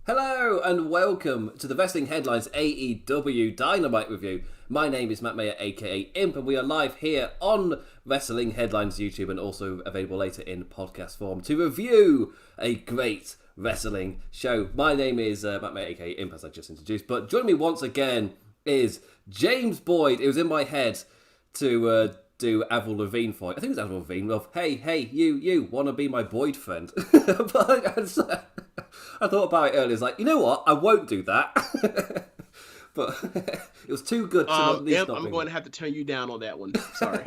Hello and welcome to the Wrestling Headlines AEW Dynamite review. My name is Matt Maher, aka Imp, and we are live here on Wrestling Headlines YouTube and also available later in podcast form to review a great wrestling show. My name is Matt Maher, aka Imp, as I just introduced, but joining me once again is James Boyd. It was in my head to do Avril Lavigne for it. I think it was Avril Lavigne. Well, hey, you want to be my Boyd friend? But I thought about it earlier. It's like, you know what? I won't do that. But it was too good to not Imp, I'm going to have to turn you down on that one. Sorry.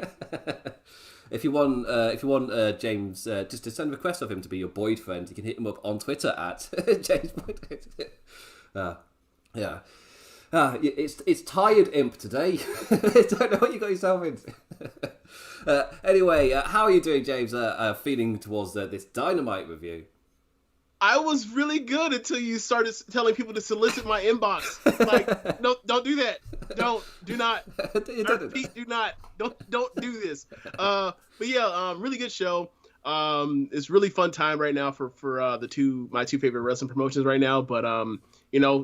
If you want James, just to send a request of him to be your Boyd friend, you can hit him up on Twitter at James Boyd. Yeah. It's tired Imp today. I don't know what you got yourself into. Anyway, how are you doing, James? Feeling towards this Dynamite review? I was really good until you started telling people to solicit my inbox. Like, no, don't do that. Do not. Do not. Don't do this. But yeah, really good show. It's really fun time right now for my two favorite wrestling promotions right now. But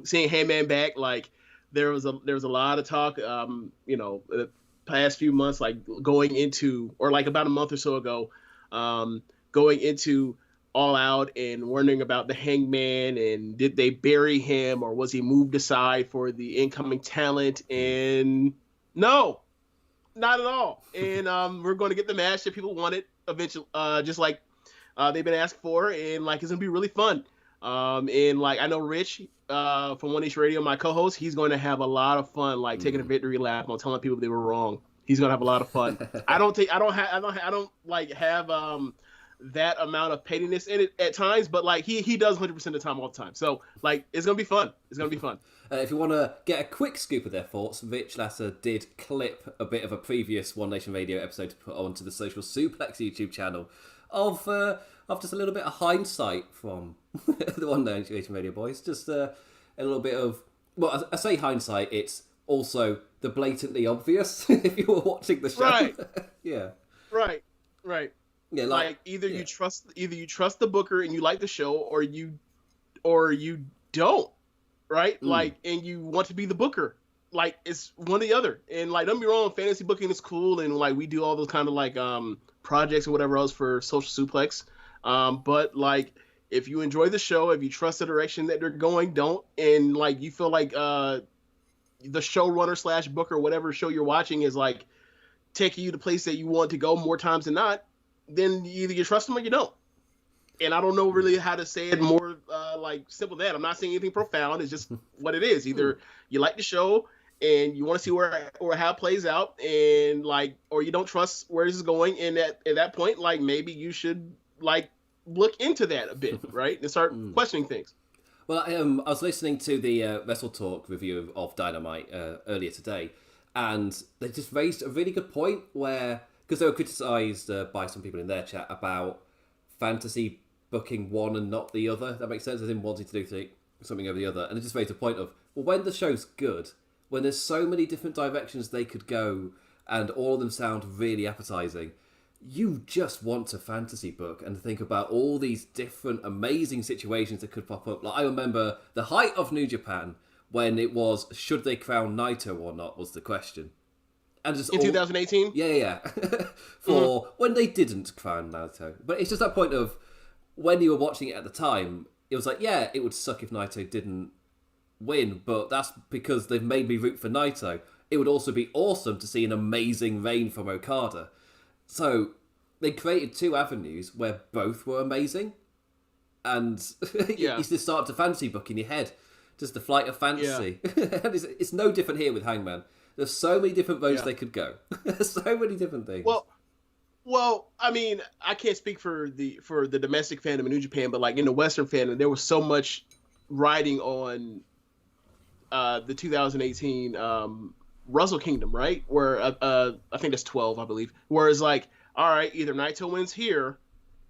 seeing Hangman back, like there was a lot of talk. The past few months, like going into, or like about a month or so ago, going into All Out and wondering about the Hangman and did they bury him or was he moved aside for the incoming talent? And no, not at all. And we're going to get the match that people wanted eventually, just like they've been asked for, and like it's gonna be really fun. And like I know Rich from One East Radio, my co-host, he's going to have a lot of fun, like taking a victory lap on telling people they were wrong. He's gonna have a lot of fun. I don't have that amount of pettiness in it at times, but like he does 100% of the time all the time. So like it's gonna be fun. If you want to get a quick scoop of their thoughts, Rich Lasser did clip a bit of a previous One Nation Radio episode to put onto the Social Suplex YouTube channel of just a little bit of hindsight from the One Nation Radio boys. Just a little bit of, well, I say hindsight, it's also the blatantly obvious if you were watching the show. Right. Yeah. Right. Yeah, like either you trust the booker and you like the show, or you don't, right? Like, and you want to be the booker. Like, it's one or the other. And like, don't be wrong, fantasy booking is cool, and like we do all those kind of like projects or whatever else for Social Suplex. But like, if you enjoy the show, if you trust the direction that they're going, don't, and like you feel like the showrunner / booker, whatever show you're watching, is like taking you to place that you want to go more times than not, then either you trust them or you don't. And I don't know really how to say it more like simple than that. I'm not saying anything profound. It's just what it is. Either you like the show and you want to see where or how it plays out, and like, or you don't trust where this is going. And at that point, like maybe you should like look into that a bit, right, and start questioning things. Well, I was listening to the Wrestle Talk review of Dynamite earlier today, and they just raised a really good point where, because they were criticised by some people in their chat about fantasy booking one and not the other. That makes sense, as in wanting to do something over the other. And it just raised a point of, well, when the show's good, when there's so many different directions they could go and all of them sound really appetizing, you just want to fantasy book and think about all these different amazing situations that could pop up. Like, I remember the height of New Japan when it was, should they crown Naito or not, was the question. And just in 2018? Yeah. For when they didn't crown Naito. But it's just that point of, when you were watching it at the time, it was like, yeah, it would suck if Naito didn't win, but that's because they've made me root for Naito. It would also be awesome to see an amazing reign from Okada. So they created two avenues where both were amazing. And you just start to fantasy book in your head. Just the flight of fantasy. Yeah. And it's no different here with Hangman. There's so many different roads they could go. So many different things. Well, I mean, I can't speak for the domestic fandom in New Japan, but like in the Western fandom, there was so much riding on the 2018 Wrestle Kingdom, right? Where I think that's 12, I believe. Whereas like, all right, either Naito wins here,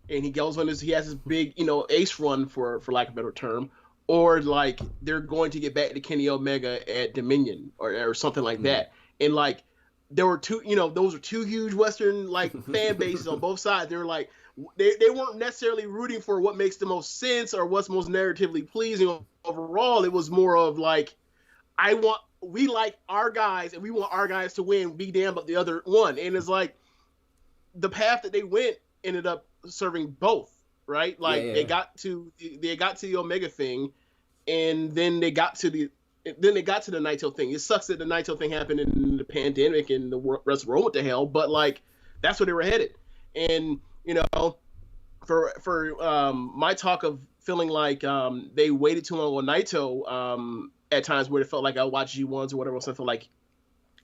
and he goes on he has this big, ace run for lack of a better term, or like they're going to get back to Kenny Omega at Dominion or something like that. And like there were two, those are two huge Western like fan bases on both sides. They were like, they weren't necessarily rooting for what makes the most sense or what's most narratively pleasing overall. It was more of like, we like our guys and we want our guys to win, be damned but the other one. And it's like the path that they went ended up serving both, right? Like they got to the Omega thing, and then they got to the Naito thing. It sucks that the Naito thing happened in the pandemic and the rest of the world went to hell, but like that's where they were headed. And for my talk of feeling like they waited too long on Naito at times where it felt like I watched G1s or whatever, so I felt like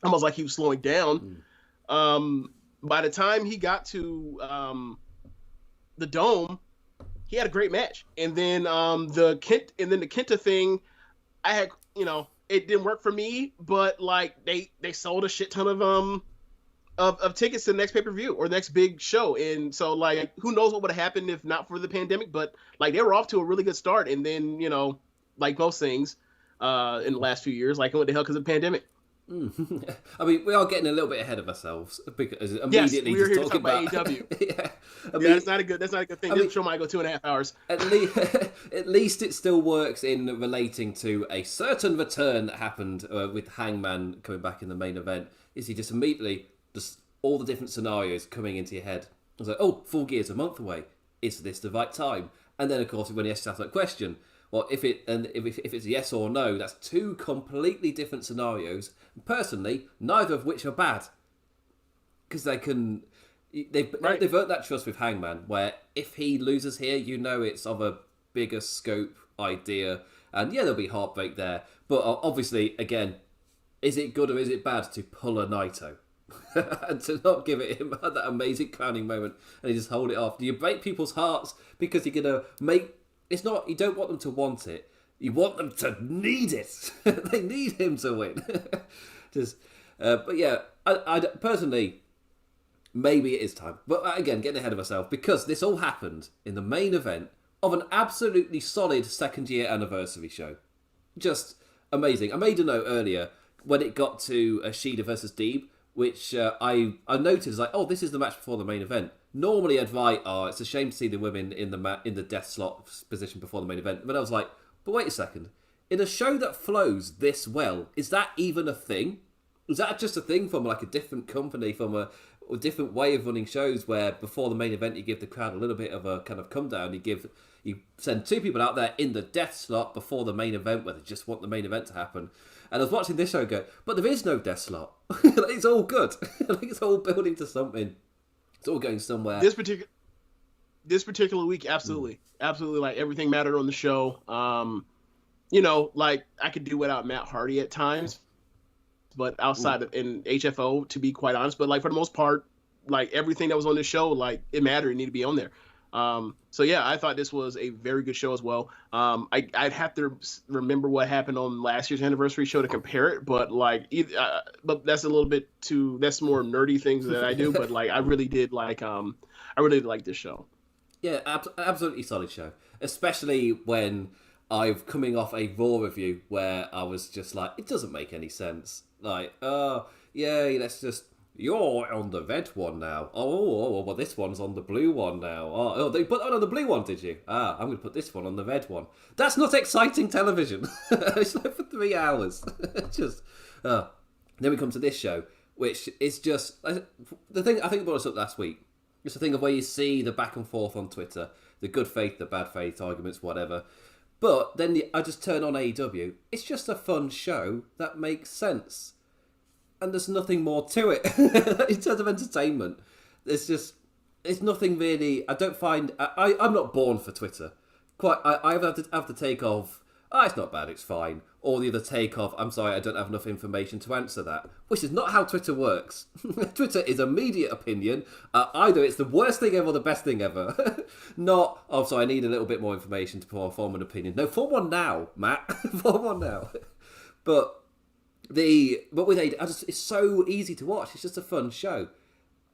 almost like he was slowing down. By the time he got to the Dome, he had a great match. And then the Kenta thing, I had, it didn't work for me, but like they sold a shit ton of tickets to the next pay-per-view or next big show. And so like who knows what would have happened if not for the pandemic, but like they were off to a really good start. And then, like most things in the last few years, like what the hell because of the pandemic. I mean, we are getting a little bit ahead of ourselves because yes, immediately we were here to talk about AEW. That's not a good thing. This show might go 2.5 hours. At least it still works in relating to a certain return that happened with Hangman coming back in the main event. Is he just immediately just all the different scenarios coming into your head? I was like, oh, Full Gear's a month away. Is this the right time? And then of course when he asks that question, well, if it's yes or no, that's two completely different scenarios. Personally, neither of which are bad, because they've earned that trust with Hangman, where if he loses here, it's of a bigger scope idea, and there'll be heartbreak there. But obviously, again, is it good or is it bad to pull a Naito? And to not give it him that amazing crowning moment, and he just hold it off? Do you break people's hearts because you're gonna make? It's not. You don't want them to want it. You want them to need it. They need him to win. But yeah, I personally, maybe it is time. But again, getting ahead of myself, because this all happened in the main event of an absolutely solid second-year anniversary show. Just amazing. I made a note earlier when it got to Shida versus Deeb, which I noted as like, oh, this is the match before the main event. Normally I'd write, oh, it's a shame to see the women in the death slot position before the main event. But I was like, but wait a second. In a show that flows this well, is that even a thing? Is that just a thing from like a different company, from a different way of running shows, where before the main event you give the crowd a little bit of a kind of come down, you send two people out there in the death slot before the main event where they just want the main event to happen. And I was watching this show and go, but there is no death slot. It's all good. It's all building to something. It's all going somewhere. This particular week, absolutely. Like everything mattered on the show. Like I could do without Matt Hardy at times, but outside of in HFO, to be quite honest, but like for the most part, like everything that was on the show, like it mattered. It needed to be on there. So yeah, I thought this was a very good show as well. I'd have to remember what happened on last year's anniversary show to compare it, but like, but that's a little bit that's more nerdy things that I do. But like, I really did like this show. Yeah, absolutely solid show, especially when I've coming off a Raw review where I was just like, it doesn't make any sense. Like, let's just. You're on the red one now. Oh, well, this one's on the blue one now. Oh, they put that on the blue one, did you? I'm going to put this one on the red one. That's not exciting television. It's like for 3 hours. Then we come to this show, which is just the thing. I think I brought us up last week. It's the thing of where you see the back and forth on Twitter, the good faith, the bad faith arguments, whatever. But then I just turn on AEW. It's just a fun show that makes sense. And there's nothing more to it in terms of entertainment. It's nothing really. I don't find. I'm not born for Twitter. I have the take of, it's not bad, it's fine. Or the other take of, I'm sorry, I don't have enough information to answer that. Which is not how Twitter works. Twitter is immediate opinion. Either it's the worst thing ever or the best thing ever. Not, sorry, I need a little bit more information to form an opinion. No, form one now, Matt. Form one now. But with AEW, it's so easy to watch. It's just a fun show.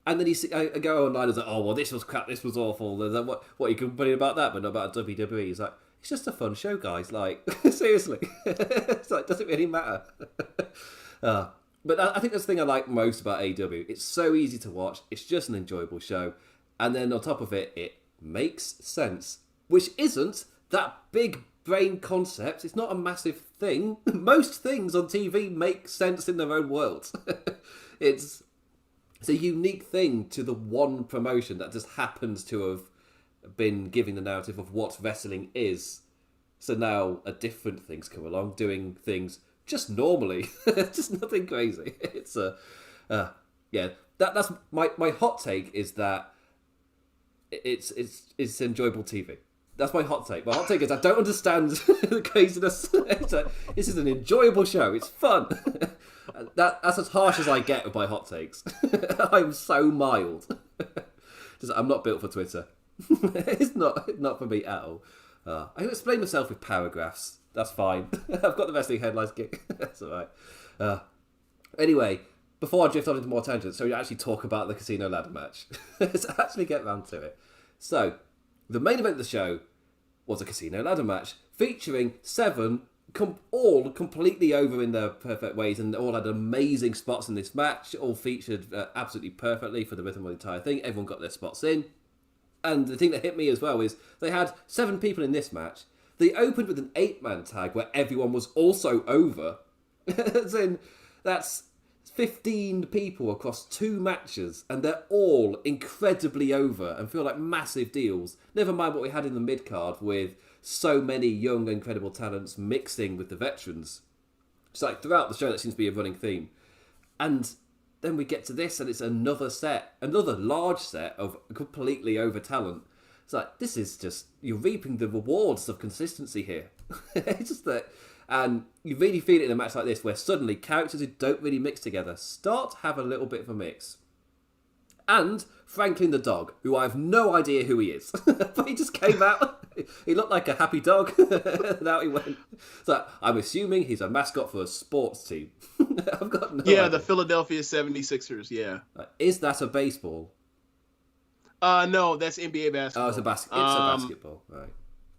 And then I go online and it's like, oh, well, this was crap, this was awful. Like, what you complaining about that, but not about WWE? It's like, it's just a fun show, guys. Like, seriously. It's like, does it really matter? But I think that's the thing I like most about AEW. It's so easy to watch. It's just an enjoyable show. And then on top of it, it makes sense, which isn't that big brain concept. It's not a massive thing. Most things on TV make sense in their own world. It's a unique thing to the one promotion that just happens to have been giving the narrative of what wrestling is. So now different things come along, doing things just normally, just nothing crazy. It's that's my hot take is that it's enjoyable TV. That's my hot take. My hot take is I don't understand the craziness. This is an enjoyable show. It's fun. That's as harsh as I get with my hot takes. I'm so mild. I'm not built for Twitter. It's not for me at all. I can explain myself with paragraphs. That's fine. I've got the wrestling headlines gig. That's all right. Anyway, before I drift on into more tangents, so we actually talk about the casino ladder match. Let's actually get round to it. So, the main event of the show was a casino ladder match featuring 7 all completely over in their perfect ways, and all had amazing spots in this match. All featured absolutely perfectly for the rhythm of the entire thing. Everyone got their spots in. And the thing that hit me as well is they had 7 people in this match. They opened with an 8-man tag where everyone was also over. As in, that's 15 people across 2 matches, and they're all incredibly over and feel like massive deals. Never mind what we had in the mid-card with so many young, incredible talents mixing with the veterans. It's like throughout the show that seems to be a running theme. And then we get to this, and it's another large set of completely over talent. It's like, this is just, you're reaping the rewards of consistency here. It's just that, and you really feel it in a match like this, where suddenly characters who don't really mix together start to have a little bit of a mix. And Franklin the dog, who I have no idea who he is, but he just came out. He looked like a happy dog, and out he went. So I'm assuming he's a mascot for a sports team. I've got no idea. The Philadelphia 76ers, yeah. Is that a baseball? No, that's NBA basketball. Oh, it's a basketball, right.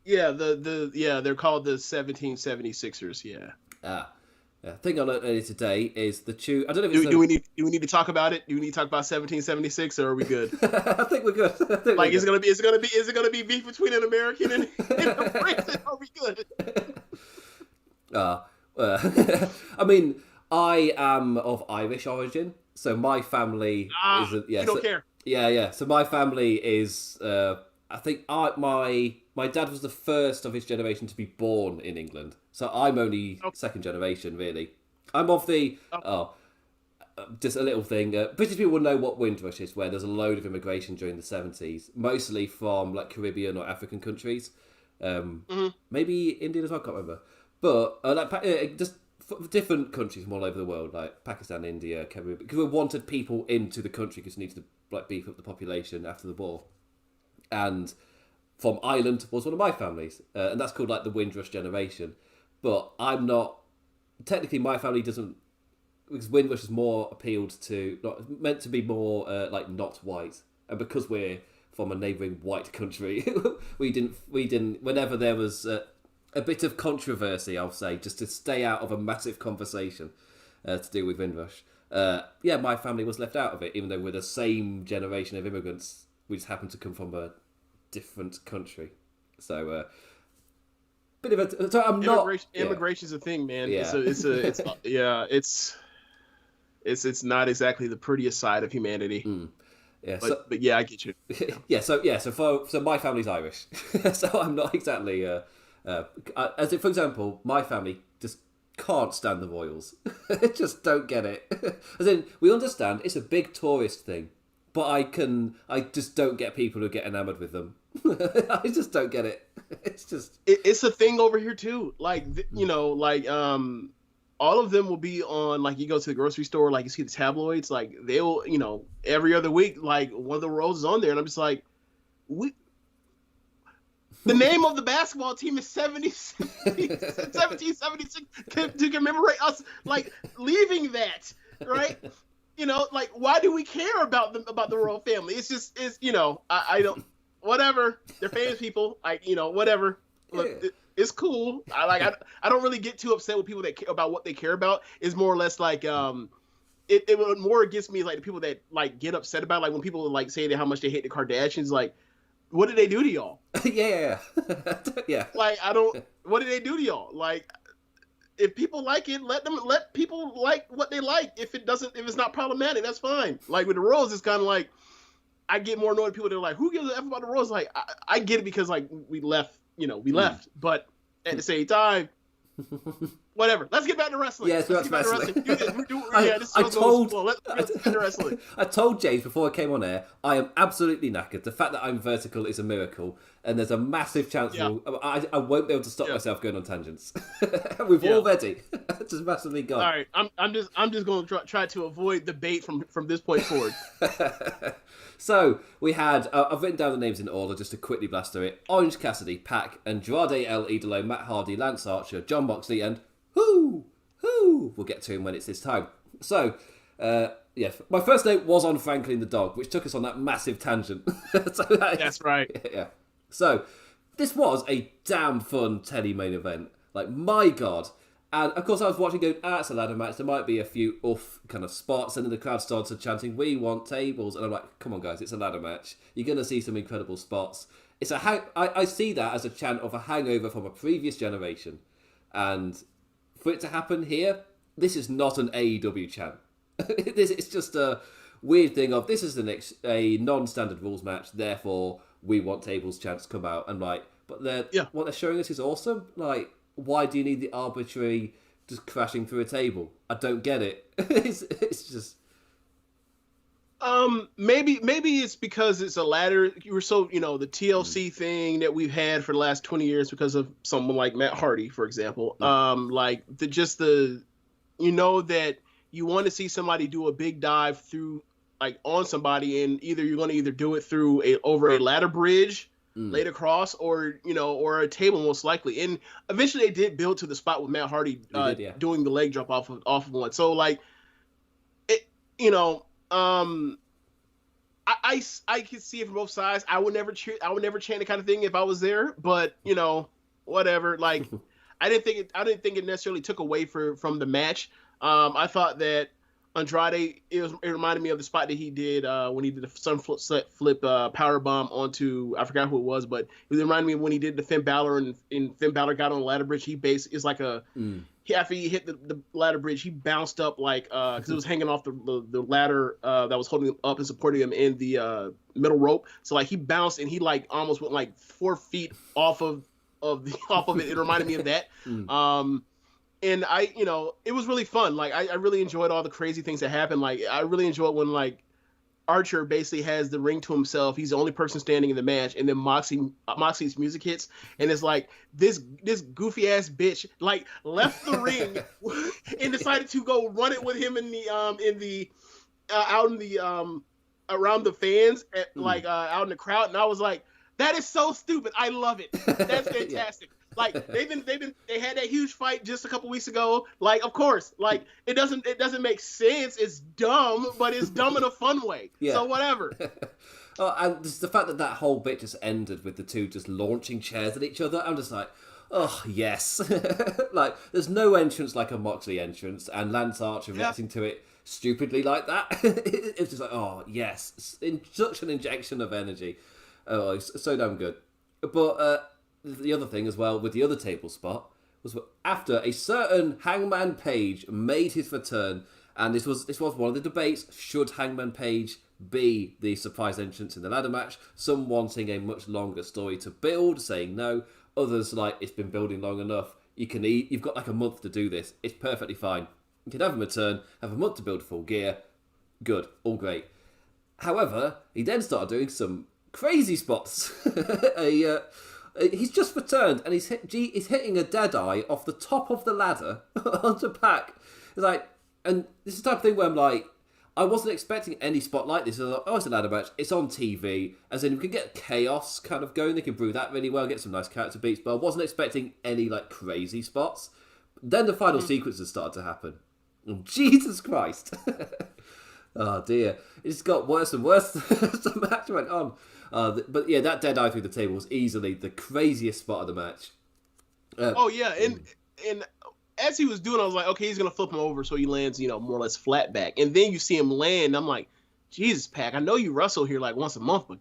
Yeah, they're called the 1776ers, yeah. The thing I learned earlier today is the tune. I don't know if do we need to talk about it? Do we need to talk about 1776, or are we good? I think we're good. Is it gonna be beef between an American and a Briton? Are we good? I mean, I am of Irish origin, so my family isn't. Yeah, you don't care. Yeah. So my family is. I think my dad was the first of his generation to be born in England. So I'm only second generation, really. I'm of the... just a little thing. British people will know what Windrush is, where there's a load of immigration during the 70s, mostly from like Caribbean or African countries. Maybe Indian as well, I can't remember. But just different countries from all over the world, like Pakistan, India, Caribbean, because we wanted people into the country because we needed to beef up the population after the war. And from Ireland was one of my families, and that's called like the Windrush generation. But I'm not. Technically, my family doesn't, because Windrush is more appealed to, not meant to be more like not white, and because we're from a neighbouring white country, we didn't. Whenever there was a bit of controversy, I'll say, just to stay out of a massive conversation to do with Windrush. My family was left out of it, even though we're the same generation of immigrants. We just happen to come from a different country, so bit of a. So I'm Immigration's a thing, man. Yeah. It's not exactly the prettiest side of humanity. Yeah, but yeah, I get you. Yeah. So my family's Irish, so I'm not exactly. As if, for example, my family just can't stand the Royals. Just don't get it. As in, we understand it's a big tourist thing. But I just don't get people who get enamored with them. I just don't get it. It's just... It's a thing over here, too. Like, all of them will be on, like, you go to the grocery store, like, you see the tabloids, like, they'll, every other week, like, one of the roles is on there, and I'm just like, the name of the basketball team is 1776 to commemorate us, like, leaving that, right? Why do we care about the royal family? It's just, I don't, whatever. They're famous people, whatever. Look, it's cool. I don't really get too upset with people that care about what they care about. It's more or less like, it more gets me like the people that like get upset about like when people like say how much they hate the Kardashians. Like, what did they do to y'all? Yeah. Like, what did they do to y'all? Like, if people like it, let people like what they like. If it's not problematic, that's fine. Like with the Royals, it's kind of like I get more annoyed with people that are like, who gives a F about the Royals? Like, I get it because like we left, but at the same time, whatever. Let's get back to wrestling. Yeah, let's get back to wrestling. Do this. Let's get to wrestling. I told James before I came on air, I am absolutely knackered. The fact that I'm vertical is a miracle, and there's a massive chance I won't be able to stop myself going on tangents. We've already just massively gone. All right, I'm just going to try to avoid debate from this point forward. So we had, I've written down the names in order just to quickly blast through it. Orange Cassidy, Pac, Andrade El Idolo, Matt Hardy, Lance Archer, John Moxley, and who? We'll get to him when it's his time. So, my first note was on Franklin the dog, which took us on that massive tangent. That's right. Yeah. So, this was a damn fun telly-main event. Like, my God. And, of course, I was watching going, it's a ladder match. There might be a few kind of spots. And then the crowd started chanting, we want tables. And I'm like, come on, guys, it's a ladder match. You're going to see some incredible spots. It's I see that as a chant of a hangover from a previous generation. And for it to happen here, this is not an AEW chant. It's just a weird thing of, this is a non-standard rules match, therefore we want tables chants to come out. And like, but what they're showing us is awesome. Like, why do you need the arbitrary just crashing through a table? I don't get it. It's just... Maybe it's because it's a ladder. You were so, the TLC thing that we've had for the last 20 years because of someone like Matt Hardy, for example. Like that you want to see somebody do a big dive through, like on somebody, and you're going to do it through over a ladder bridge laid across, or a table most likely. And eventually they did build to the spot with Matt Hardy doing the leg drop off of one. So like it, I can see it from both sides. I would never chant the kind of thing if I was there, but whatever. Like I didn't think it necessarily took away from the match. I thought that Andrade, it reminded me of the spot that he did when he did the sun flip power bomb onto, I forgot who it was, but it reminded me of when he did the Finn Balor and Finn Balor got on the ladder bridge. After he hit the ladder bridge, he bounced up like because it was hanging off the ladder that was holding him up and supporting him in the middle rope. So like he bounced and he like almost went like 4 feet off of it. It reminded me of that. And it was really fun. Like I really enjoyed all the crazy things that happened. Like I really enjoyed when like Archer basically has the ring to himself. He's the only person standing in the match, and then Moxley's music hits, and it's like this goofy ass bitch like left the ring and decided to go run it with him in the out in the around the fans at, like out in the crowd, and I was like, that is so stupid. I love it. That's fantastic. Like they had that huge fight just a couple weeks ago. Like, of course, like it doesn't make sense. It's dumb, but it's dumb in a fun way. Yeah. So whatever. And just the fact that whole bit just ended with the two just launching chairs at each other. I'm just like, oh yes. Like there's no entrance like a Moxley entrance, and Lance Archer reacting to it stupidly like that. It's just like, oh yes, such an injection of energy. Oh, it's so damn good. But the other thing as well with the other table spot was after a certain Hangman Page made his return, and this was one of the debates: should Hangman Page be the surprise entrance in the ladder match? Some wanting a much longer story to build, saying no. Others like, it's been building long enough. You've got like a month to do this. It's perfectly fine. You can have him return, have a month to build full gear. Good, all great. However, he then started doing some crazy spots. He's just returned and he's hitting a Deadeye off the top of the ladder onto Pac. It's like, and this is the type of thing where I'm like, I wasn't expecting any spot like this. I was like, oh, it's a ladder match. It's on TV. As in, we can get chaos kind of going. They can brew that really well, get some nice character beats. But I wasn't expecting any like crazy spots. Then the final sequences started to happen. Oh, Jesus Christ. Oh dear. It just got worse and worse as the match went on. But yeah, that Deadeye through the table was easily the craziest spot of the match. And as he was doing, I was like, okay, he's gonna flip him over so he lands, more or less flat back. And then you see him land. I'm like, Jesus, Pac, I know you wrestle here like once a month, but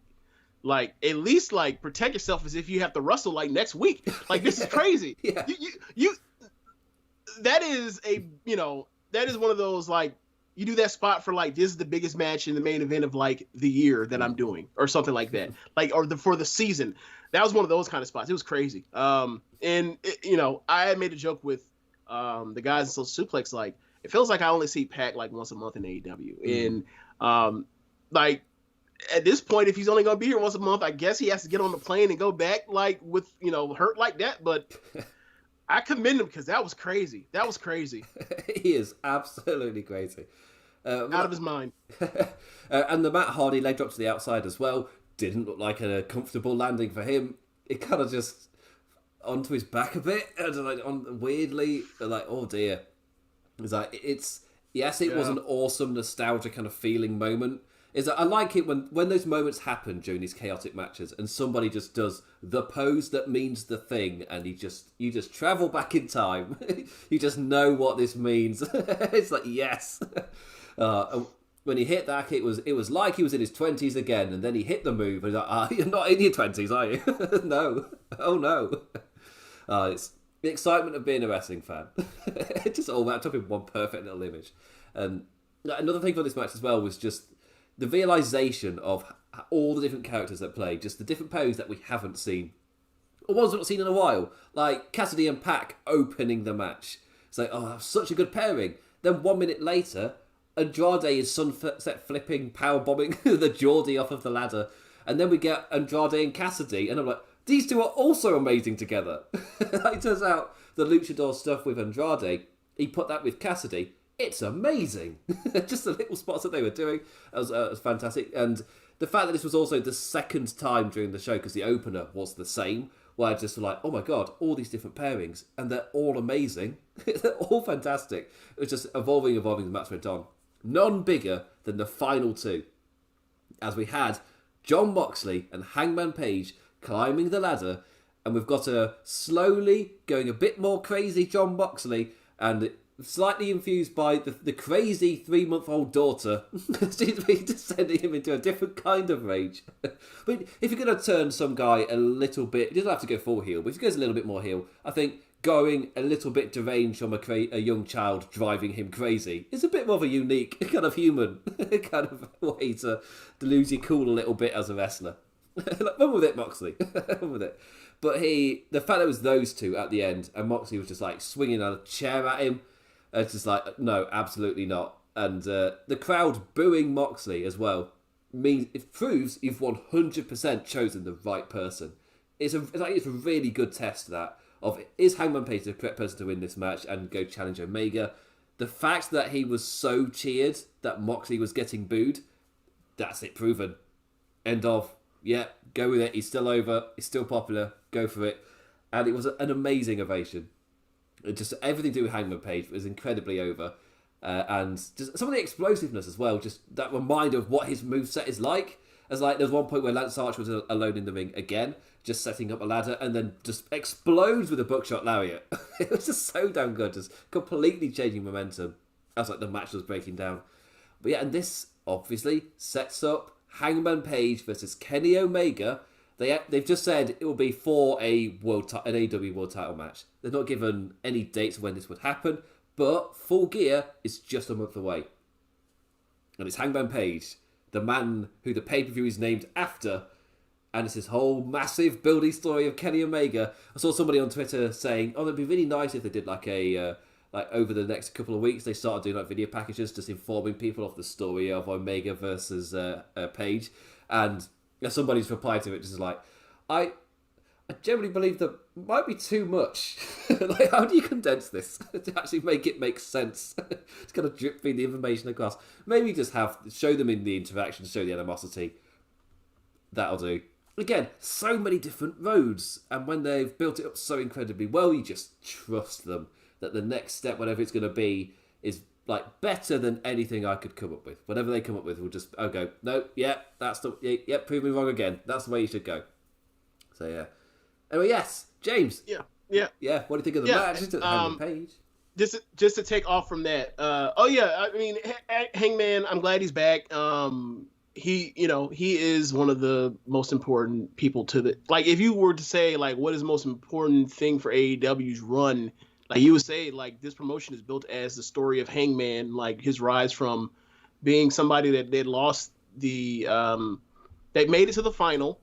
like at least like protect yourself as if you have to wrestle like next week. Like this is crazy. Yeah. You that is that is one of those like you do that spot for like this is the biggest match in the main event of like the year that I'm doing or something like that. Like for the season. That was one of those kind of spots. It was crazy. I had made a joke with the guys in Social Suplex, like it feels like I only see Pac like once a month in AEW. And like at this point, if he's only gonna be here once a month, I guess he has to get on the plane and go back like with hurt like that. But I commend him because that was crazy. That was crazy. He is absolutely crazy. Out of his mind. And the Matt Hardy leg drop to the outside as well didn't look like a comfortable landing for him. It kind of just onto his back a bit, and like weirdly, like oh dear. It's like it was an awesome nostalgia kind of feeling moment. Is that I like it when those moments happen during these chaotic matches, and somebody just does the pose that means the thing, and you just travel back in time. You just know what this means. It's like yes. When he hit that, it was like he was in his 20s again, and then he hit the move, and he's like, you're not in your 20s, are you? No. Oh, no. It's the excitement of being a wrestling fan. It just all wrapped up in one perfect little image. And another thing for this match as well was just the realisation of all the different characters that play, just the different poses that we haven't seen, or ones we've not seen in a while, like Cassidy and Pac opening the match. It's like, oh, that's such a good pairing. Then 1 minute later, Andrade is sunset flipping, power bombing the Geordie off of the ladder. And then we get Andrade and Cassidy. And I'm like, these two are also amazing together. It turns out the Luchador stuff with Andrade, he put that with Cassidy. It's amazing. Just the little spots that they were doing. That was fantastic. And the fact that this was also the second time during the show, because the opener was the same, where I just like, oh my god, all these different pairings. And they're all amazing. They're all fantastic. It was just evolving as the match went on. None bigger than the final two, as we had Jon Moxley and Hangman Page climbing the ladder, and we've got a slowly going a bit more crazy Jon Moxley, and slightly infused by the crazy 3-month-old daughter, seems to be just sending him into a different kind of rage. But if you're going to turn some guy a little bit, you don't have to go full heel, but if he goes a little bit more heel, I think going a little bit deranged from a young child driving him crazy is a bit more of a unique kind of human kind of way to lose your cool a little bit as a wrestler. Like, run with it, Moxley. Run with it. But the fact that it was those two at the end, and Moxley was just like swinging a chair at him, it's just like, no, absolutely not. And the crowd booing Moxley as well it proves you've 100% chosen the right person. It's a really good test that. Is Hangman Page the correct person to win this match and go challenge Omega? The fact that he was so cheered that Moxley was getting booed, that's it, proven. End of. Yeah, go with it. He's still over. He's still popular. Go for it. And it was an amazing ovation. Just everything to do with Hangman Page was incredibly over. And just some of the explosiveness as well, just that reminder of what his moveset is like. As like, there's one point where Lance Archer was alone in the ring again, just setting up a ladder, and then just explodes with a buckshot lariat. It was just so damn good, just completely changing momentum as like the match was breaking down. But yeah, and this obviously sets up Hangman Page versus Kenny Omega. They've just said it will be for an AEW World Title match. They've not given any dates when this would happen, but Full Gear is just a month away. And it's Hangman Page, the man who the pay-per-view is named after, and it's this whole massive building story of Kenny Omega. I saw somebody on Twitter saying, oh, it'd be really nice if they did like over the next couple of weeks, they started doing like video packages just informing people of the story of Omega versus Page. And somebody's replied to it just like, I generally believe that might be too much. Like, how do you condense this to actually make it make sense? It's kind of drip feed the information across. Maybe just show them in the interaction, show the animosity. That'll do. Again, so many different roads, and when they've built it up so incredibly well, you just trust them that the next step, whatever it's going to be, is like better than anything I could come up with. Whatever they come up with, I'll go, no, prove me wrong again. That's the way you should go. So yeah. Anyway, yes, James. Yeah. What do you think of the match? Hangman Page. just to take off from that. Oh yeah, I mean, Hangman. I'm glad he's back. He is one of the most important people to the, like, if you were to say, like, what is the most important thing for AEW's run, like, you would say, like, this promotion is built as the story of Hangman, like, his rise from being somebody that they lost they made it to the final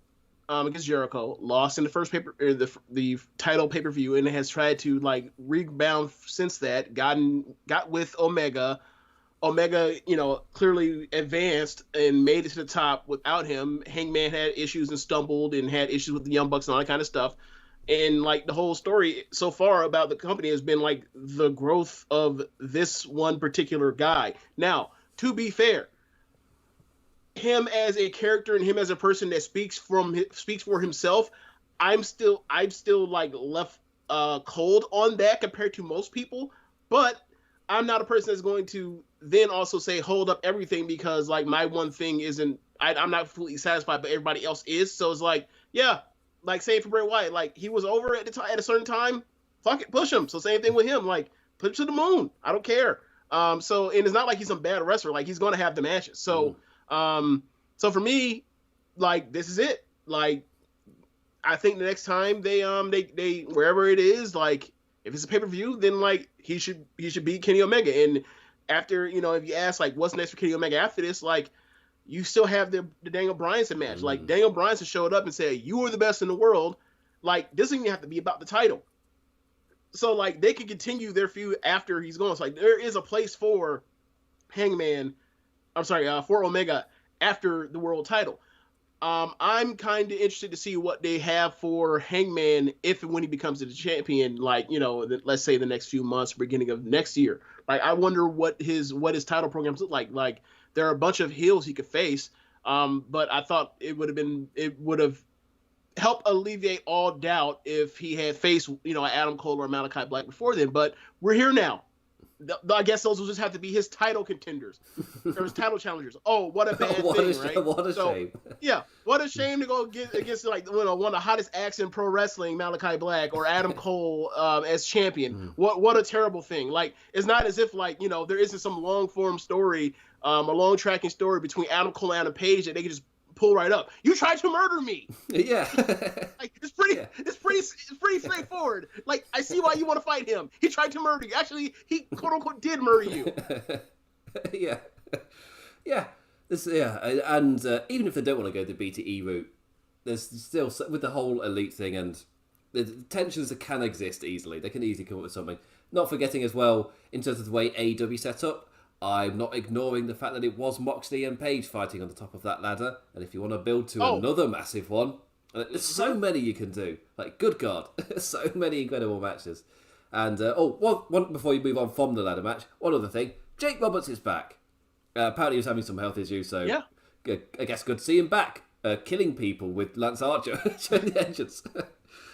against Jericho, lost in the first the title pay-per-view, and has tried to, like, rebound since that, got with Omega, clearly advanced and made it to the top without him. Hangman had issues and stumbled and had issues with the Young Bucks and all that kind of stuff. And, like, the whole story so far about the company has been, like, the growth of this one particular guy. Now, to be fair, him as a character and him as a person that speaks for himself, I'm still like left cold on that compared to most people. But I'm not a person that's going to then also say hold up everything because, like, my one thing isn't, I'm not completely satisfied, but everybody else is. So it's like, yeah, like, same for Bray Wyatt. Like, he was over at a certain time. Fuck it, push him. So same thing with him. Like, put him to the moon. I don't care. So, and it's not like he's some bad wrestler. Like, he's going to have the matches. So, so for me, like, this is it. Like, I think the next time they wherever it is, like, if it's a pay-per-view, then, like, he should beat Kenny Omega. And after, if you ask, like, what's next for Kenny Omega after this, like, you still have the Daniel Bryanson match. Like, Daniel Bryanson showed up and said, you are the best in the world. Like, this doesn't even have to be about the title. So, like, they can continue their feud after he's gone. It's like, there is a place for for Omega after the world title. I'm kind of interested to see what they have for Hangman if and when he becomes the champion, like, let's say the next few months, beginning of next year. Like, I wonder what his title programs look like. Like, there are a bunch of heels he could face, but I thought it would have helped alleviate all doubt if he had faced, Adam Cole or Malachi Black before then. But we're here now. I guess those will just have to be his title contenders or his title challengers. Oh, what a bad thing, right? What a shame. Yeah, what a shame to go against like one of the hottest acts in pro wrestling, Malachi Black or Adam Cole as champion. What a terrible thing. Like, it's not as if, like, there isn't some long form story, a long tracking story between Adam Cole and Adam Page that they can just pull right up. You tried to murder me. Yeah. Like, it's pretty straightforward. Like, I see why you want to fight him. He tried to murder you. Actually, he quote unquote did murder you. Yeah. And even if they don't want to go the BTE route, there's still, with the whole elite thing and the tensions that can exist easily, they can easily come up with something. Not forgetting as well, in terms of the way AEW set up, I'm not ignoring the fact that it was Moxley and Page fighting on the top of that ladder. And if you want to build to another massive one, there's so many you can do. Like, good God, so many incredible matches. And, one before you move on from the ladder match, one other thing. Jake Roberts is back. Apparently he was having some health issues, so yeah. I guess good to see him back. Killing people with Lance Archer during the entrance.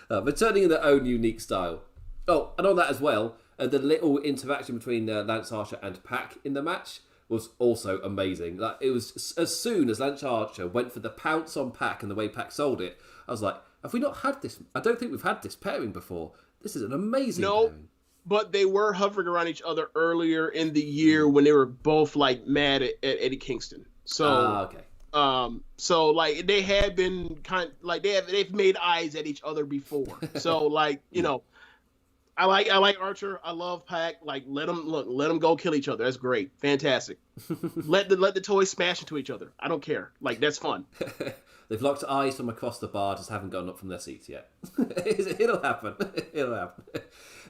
Returning in their own unique style. Oh, and on that as well, the little interaction between Lance Archer and Pac in the match was also amazing. Like, it was as soon as Lance Archer went for the pounce on Pac and the way Pac sold it, I was like, have we not had this? I don't think we've had this pairing before. This is an amazing pairing. But they were hovering around each other earlier in the year when they were both, like, mad at Eddie Kingston. So, okay. So, like, they had been they've made eyes at each other before. So, like, I like Archer. I love Pac. Like, let them go kill each other. That's great. Fantastic. let the toys smash into each other. I don't care. Like, that's fun. They've locked eyes from across the bar, just haven't gotten up from their seats yet. It'll happen. It'll happen.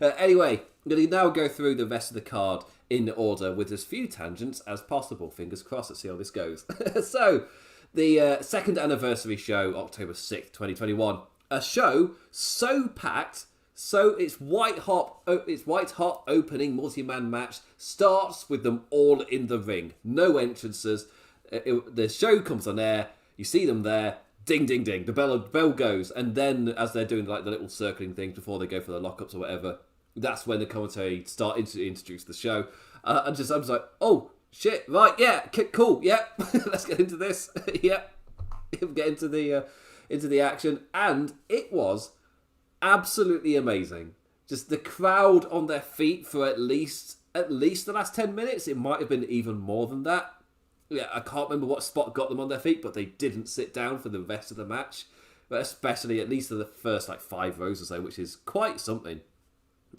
Anyway, I'm going to now go through the rest of the card in order with as few tangents as possible. Fingers crossed. Let's see how this goes. So, the second anniversary show, October 6th, 2021. A show so packed. So it's white hot opening multi-man match starts with them all in the ring. No entrances. The show comes on air. You see them there. Ding, ding, ding. The bell goes. And then as they're doing, like, the little circling things before they go for the lockups or whatever, that's when the commentary start to introduce the show. I was like, oh, shit. Right, yeah. Cool. Yeah. Let's get into this. Yeah. Get into the action. And it was absolutely amazing. just the crowd on their feet for at least the last 10 minutes. It might have been even more than that. Yeah, I can't remember what spot got them on their feet, but they didn't sit down for the rest of the match. But especially at least for the first 5 rows or so, which is quite something.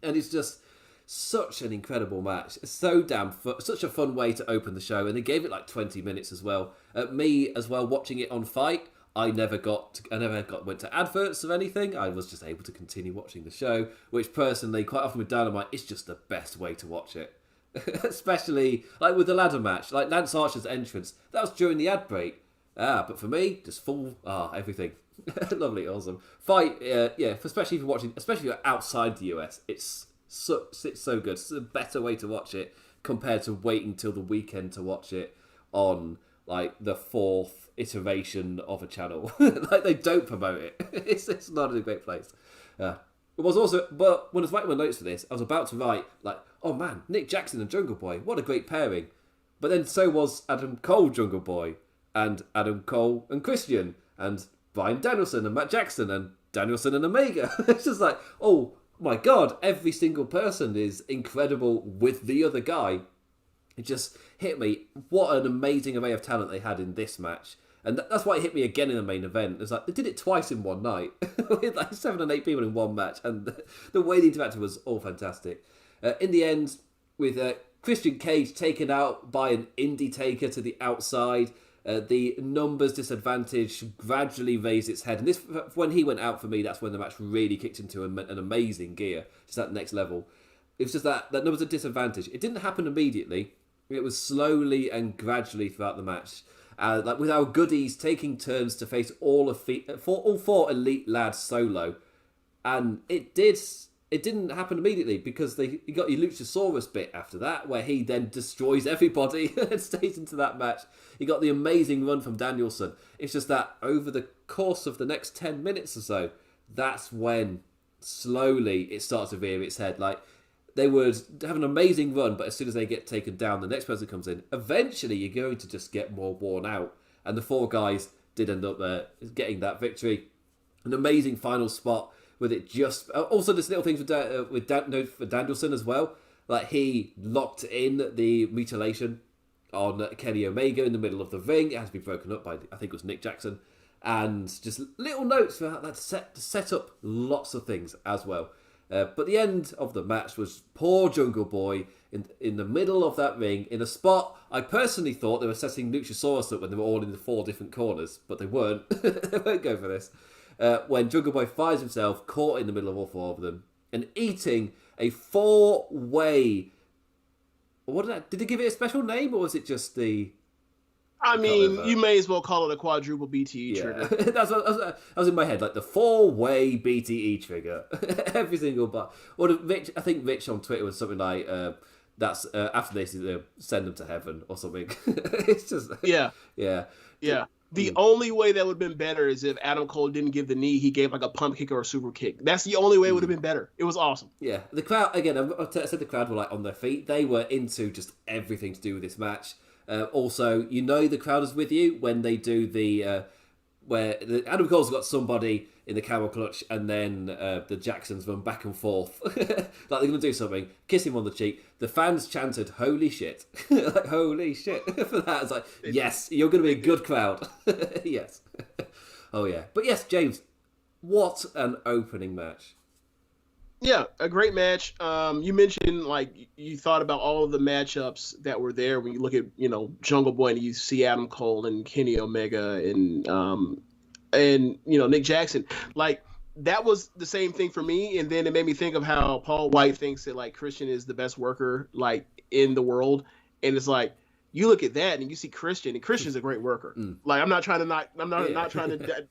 And it's just such an incredible match. So such a fun way to open the show. And they gave it 20 minutes as well. Me as well, watching it on Fight, I never went to adverts or anything. I was just able to continue watching the show, which personally, quite often with Dynamite, is just the best way to watch it. Especially with the ladder match, Lance Archer's entrance. That was during the ad break. But for me, just full everything. Lovely, awesome fight. Especially if you're watching, especially if you're outside the US, it's so good. It's a better way to watch it compared to waiting till the weekend to watch it on the 4th iteration of a channel. They don't promote it. It's not a great place. It was also, but when I was writing my notes for this, I was about to write oh man, Nick Jackson and Jungle Boy, what a great pairing. But then so was Adam Cole, Jungle Boy, and Adam Cole and Christian, and Bryan Danielson and Matt Jackson, and Danielson and Omega. It's just oh my god, every single person is incredible with the other guy. It just hit me. What an amazing array of talent they had in this match. And that's why it hit me again in the main event. It's they did it twice in one night. With 7 and 8 people in one match. And the way they interacted was all fantastic. In the end, with Christian Cage taken out by an indie taker to the outside, the numbers disadvantage gradually raised its head. And this, when he went out for me, that's when the match really kicked into an amazing gear. Just that next level. It was just that numbers of disadvantage. It didn't happen immediately. It was slowly and gradually throughout the match. With our goodies taking turns to face all 4 elite lads solo. And it didn't happen immediately because you got your Luchasaurus bit after that, where he then destroys everybody and stays into that match. You got the amazing run from Danielson. It's just that over the course of the next 10 minutes or so, that's when slowly it starts to rear its head. They would have an amazing run, but as soon as they get taken down, the next person comes in. Eventually, you're going to just get more worn out. And the 4 guys did end up getting that victory. An amazing final spot with it just... Also, there's little things for Danielson as well. He locked in the mutilation on Kenny Omega in the middle of the ring. It has to be broken up by, I think it was Nick Jackson. And just little notes for that to set up lots of things as well. But the end of the match was poor Jungle Boy in the middle of that ring in a spot I personally thought they were setting Luchasaurus up when they were all in the 4 different corners, but they weren't. They won't go for this. When Jungle Boy finds himself caught in the middle of all 4 of them and eating a 4-way... Did they give it a special name, or was it just the... I mean, you may as well call it a quadruple BTE trigger. That was in my head, the 4-way BTE trigger. Every single bar. I think Rich on Twitter was something like, that's after this, send them to heaven or something. It's just... Yeah. The only way that would have been better is if Adam Cole didn't give the knee, he gave a pump kick or a super kick. That's the only way it would have been better. It was awesome. Yeah. The crowd, again, I said the crowd were on their feet. They were into just everything to do with this match. Also, the crowd is with you when they do where Adam Cole's got somebody in the camel clutch, and then the Jacksons run back and forth they're going to do something, kiss him on the cheek. The fans chanted "Holy shit!" Holy shit for that. It's yes, you're going to be a good crowd. Yes. Oh yeah, but yes, James, what an opening match. Yeah, a great match. You mentioned you thought about all of the matchups that were there when you look at Jungle Boy and you see Adam Cole and Kenny Omega and Nick Jackson. That was the same thing for me, and then it made me think of how Paul White thinks that Christian is the best worker in the world, and it's you look at that and you see Christian, and Christian's a great worker. I'm not trying to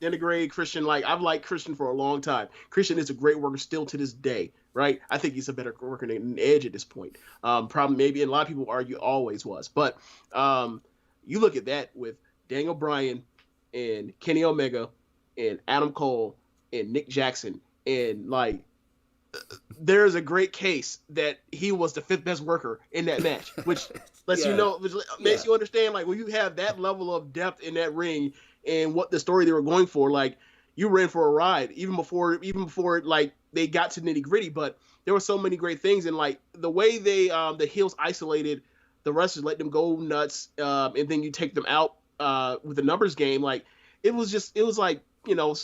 denigrate Christian. I've liked Christian for a long time. Christian is a great worker still to this day, right? I think he's a better worker than Edge at this point. Probably maybe, and a lot of people argue always was. But you look at that with Daniel Bryan and Kenny Omega and Adam Cole and Nick Jackson, and there's a great case that he was the 5th best worker in that match, which lets which makes you understand, when you have that level of depth in that ring and what the story they were going for, you were in for a ride even before they got to nitty gritty, but there were so many great things, and like the way they the heels isolated the wrestlers, let them go nuts, and then you take them out with the numbers game. Like it was like, you know,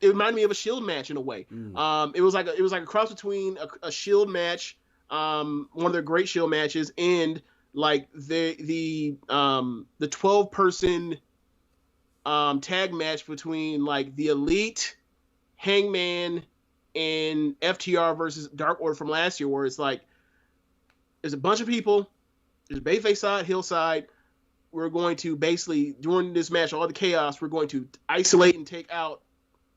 it reminded me of a Shield match in a way. It was like a cross between a Shield match, one of their great Shield matches, and like the 12-person tag match between like the Elite, Hangman, and FTR versus Dark Order from last year, where it's like there's a bunch of people, there's Bayface side, heel side. We're going to basically, during this match, all the chaos, we're going to isolate and take out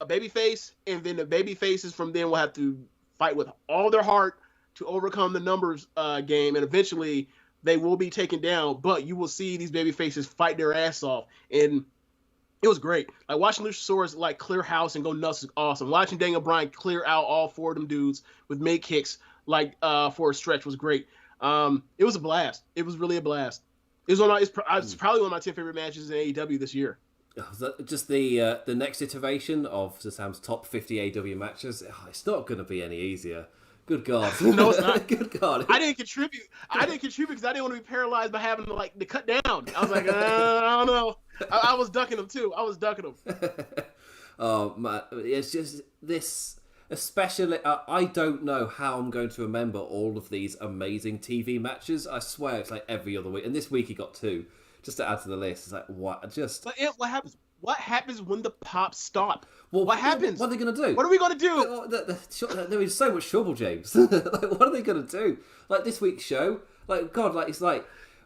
a babyface, and then the babyfaces from then will have to fight with all their heart to overcome the numbers game, and eventually they will be taken down. But you will see these babyfaces fight their ass off, and it was great. Like watching Luchasaurs like clear house and go nuts is awesome. Watching Daniel Bryan clear out all 4 of them dudes with mid kicks like for a stretch was great. It was a blast. It was really a blast. It's probably one of my 10 favorite matches in AEW this year. Just the next iteration of Sam's top 50 AEW matches. It's not going to be any easier. Good God. No, it's not. Good God. I didn't contribute because I didn't want to be paralyzed by having to cut down. I was like, I don't know. I was ducking them too. Oh man, it's just this. Especially, I don't know how I'm going to remember all of these amazing TV matches. I swear it's like every other week, and this week he got 2. Just to add to the list, it's like what? Just but what happens? What happens when the pops stop? Well, what happens? What are they going to do? What are we going to do? They're in so much trouble, James. Like, what are they going to do? Like this week's show, like God, like it's like,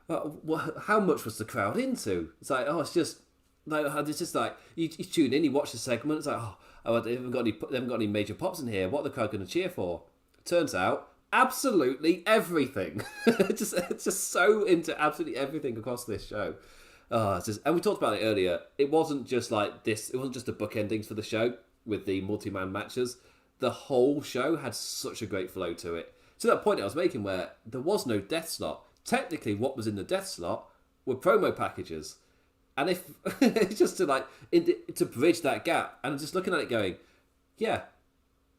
how much was the crowd into? It's like, oh, it's just like it's just like you tune in, you watch the segment, it's like, oh, they haven't got any major pops in here. What are the crowd going to cheer for? Turns out, absolutely everything. It's just so into absolutely everything across this show. And we talked about it earlier. It wasn't just like this. It wasn't just the bookendings for the show with the multi-man matches. The whole show had such a great flow to it. To that point I was making where there was no death slot. Technically, what was in the death slot were promo packages. And if it's just to bridge that gap, and I'm just looking at it going, yeah,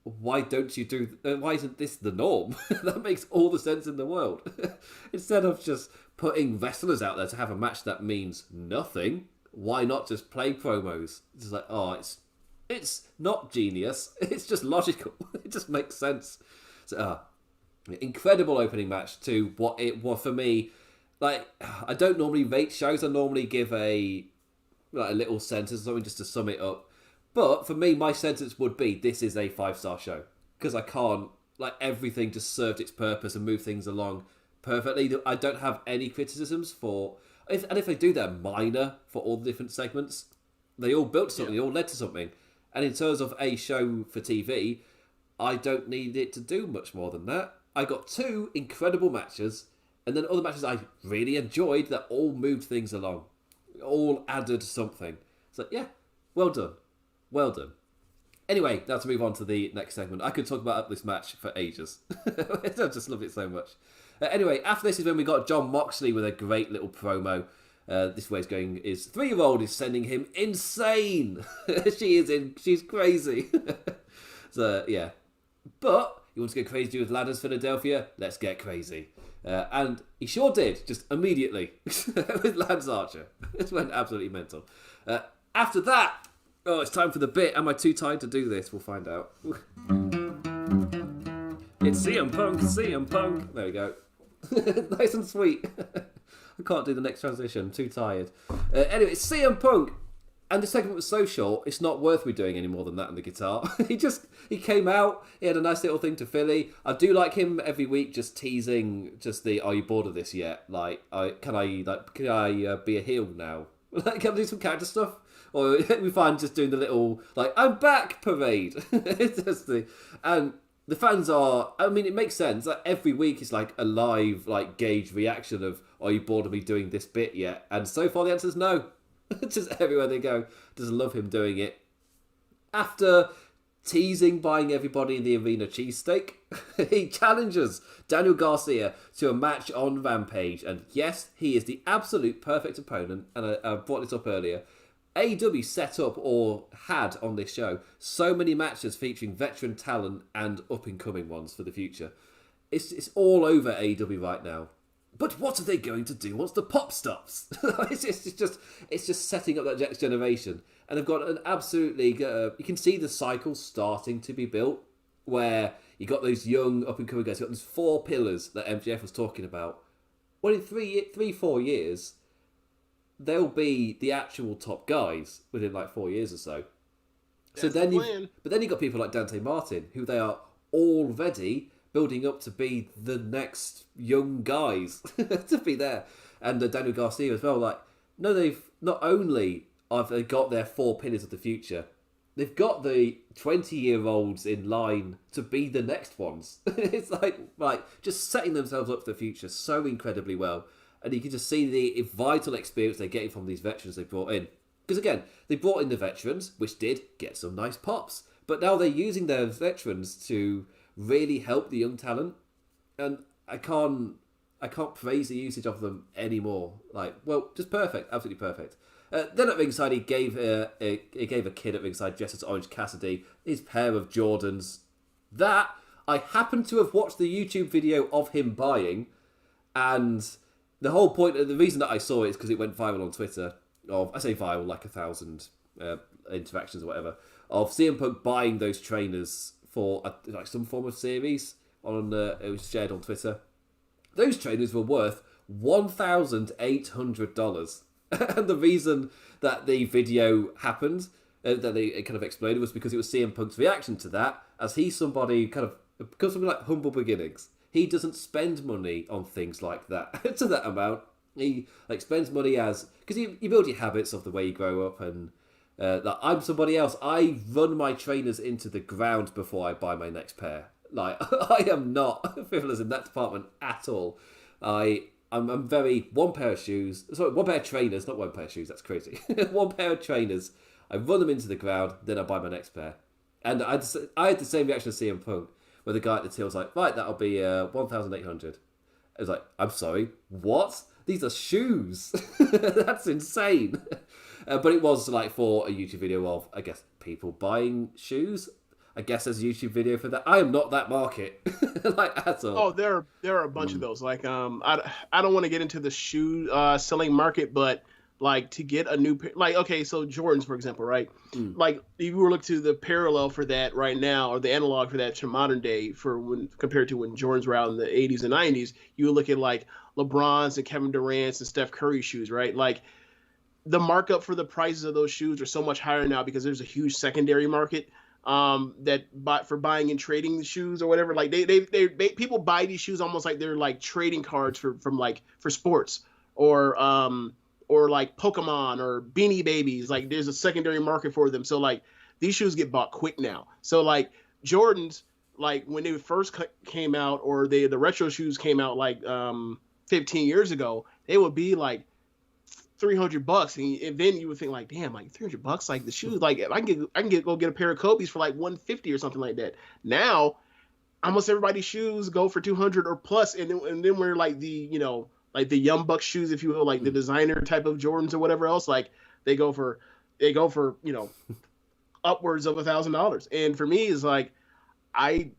why don't you do? Why isn't this the norm? That makes all the sense in the world. Instead of just putting wrestlers out there to have a match that means nothing, why not just play promos? It's like, it's not genius. It's just logical. It just makes sense. So, incredible opening match to what it was for me. Like, I don't normally rate shows. I normally give a little sentence, something just to sum it up. But for me, my sentence would be, this is a 5-star show. Because I can't, everything just served its purpose and moved things along perfectly. I don't have any criticisms for... If they do, they're minor for all the different segments. They all built something, they all led to something. And in terms of a show for TV, I don't need it to do much more than that. I got 2 incredible matches, and then other matches I really enjoyed that all moved things along. All added something. So, yeah, well done. Well done. Anyway, now to move on to the next segment. I could talk about this match for ages. I just love it so much. Anyway, after this is when we got Jon Moxley with a great little promo. This way it's going is 3-year-old is sending him insane. She's crazy. So, yeah. But he wants to get crazy with ladders, Philadelphia. Let's get crazy. And he sure did, just immediately, with Lance Archer. It went absolutely mental. After that, it's time for the bit. Am I too tired to do this? We'll find out. It's CM Punk. There we go. Nice and sweet. I can't do the next transition. I'm too tired. Anyway, it's CM Punk. And the segment was so short, it's not worth me doing any more than that on the guitar. He came out, he had a nice little thing to Philly. I do like him every week just teasing are you bored of this yet? Can I be a heel now? Can I do some character stuff? Or we find just doing the little, I'm back parade. And the fans are, it makes sense. Every week is a live, gauge reaction of, are you bored of me doing this bit yet? And so far the answer is no. Just everywhere they go, just love him doing it. After teasing buying everybody in the arena cheesesteak, he challenges Daniel Garcia to a match on Rampage. And yes, he is the absolute perfect opponent. And I brought this up earlier. AEW set up or had on this show so many matches featuring veteran talent and up-and-coming ones for the future. It's all over AEW right now. But what are they going to do once the pop stops? it's just setting up that next generation. And they've got an absolutely... you can see the cycle starting to be built, where you got those young up-and-coming guys. You got those 4 pillars that MJF was talking about. Well, in 3-4 years, they'll be the actual top guys within like 4 years or so. But then you got people like Dante Martin, who they are already building up to be the next young guys to be there, and Daniel Garcia as well. Like, no, they've not only have they got their 4 pillars of the future, they've got the 20-year-olds in line to be the next ones. It's like just setting themselves up for the future so incredibly well. And you can just see the vital experience they're getting from these veterans they brought in. Because again, they brought in the veterans, which did get some nice pops. But now they're using their veterans to really help the young talent. And I can't praise the usage of them anymore. Like, well, just perfect, absolutely perfect. Then at ringside, he gave a kid at ringside dressed as Orange Cassidy his pair of Jordans. That I happen to have watched the YouTube video of him buying, and the whole point, the reason that I saw it is because it went viral on Twitter. I say viral, like 1,000 interactions or whatever, of CM Punk buying those trainers for like some form of series. It was shared on Twitter. Those trainers were worth $1,800. And the reason that the video happened, that it kind of exploded, was because it was CM Punk's reaction to that, as he's somebody comes from like humble beginnings. He doesn't spend money on things like that to that amount. He like spends money because you build your habits of the way you grow up, and that I'm somebody else. I run my trainers into the ground before I buy my next pair. Like, I am not frivolous in that department at all. I'm very one pair of trainers, not one pair of shoes. That's crazy. One pair of trainers. I run them into the ground, then I buy my next pair. And I had the same reaction as CM Punk, where the guy at the till was like, right, that'll be $1,800. I was like, I'm sorry, what? These are shoes. That's insane. But it was like for a YouTube video of, I guess, people buying shoes. I guess there's a YouTube video for that. I am not that market, like, at all. Oh, there are a bunch of those. Like, I don't want to get into the shoe selling market, but like to get a new pair, like, okay, so Jordans, for example, right? Like, if you were look to the parallel for that right now, or the analog for that to modern day, compared to when Jordans were out in the 80s and 90s, you would look at like LeBron's and Kevin Durant's and Steph Curry shoes, right? Like, the markup for the prices of those shoes are so much higher now because there's a huge secondary market for buying and trading the shoes or whatever. Like, they people buy these shoes almost like they're like trading cards for sports or like Pokemon or Beanie Babies. Like, there's a secondary market for them. So like these shoes get bought quick now. So like Jordans, like when they first came out, or the retro shoes came out like 15 years ago, they would be like $300, and then you would think like, damn, like $300, like the shoes, like I can go get a pair of Kobe's for like $150 or something like that. Now, almost everybody's shoes go for $200 or plus, and then we're like the like the Young Bucks shoes, if you will, like the designer type of Jordans or whatever else, like they go for upwards of $1,000. And for me, it's like I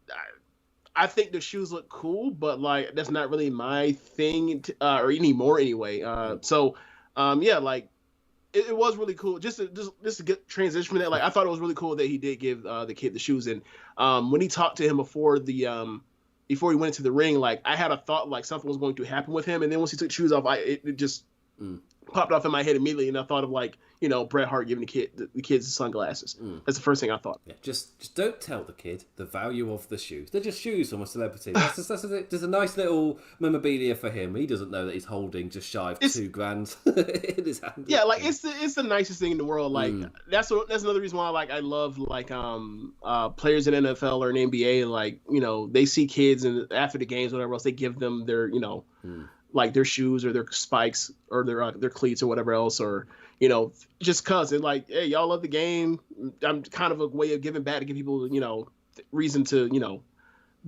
think the shoes look cool, but like that's not really my thing or anymore anyway. Yeah, like it was really cool. Just to get transition from that, like I thought it was really cool that he did give the kid the shoes. And when he talked to him before he went into the ring, like I had a thought like something was going to happen with him. And then once he took shoes off, it just popped off in my head immediately, and I thought of like Bret Hart giving the kids the sunglasses. That's the first thing I thought. Yeah, just don't tell the kid the value of the shoes. They're just shoes from a celebrity. That's a nice little memorabilia for him. He doesn't know that he's holding just shy of $2,000 in his hand. Yeah, like it's the nicest thing in the world. Like that's another reason why like I love like players in NFL or in NBA. Like they see kids and after the games, whatever else, they give them their like their shoes or their spikes or their cleats or whatever else, or just cause they're like, hey, y'all love the game. I'm kind of a way of giving back to give people reason to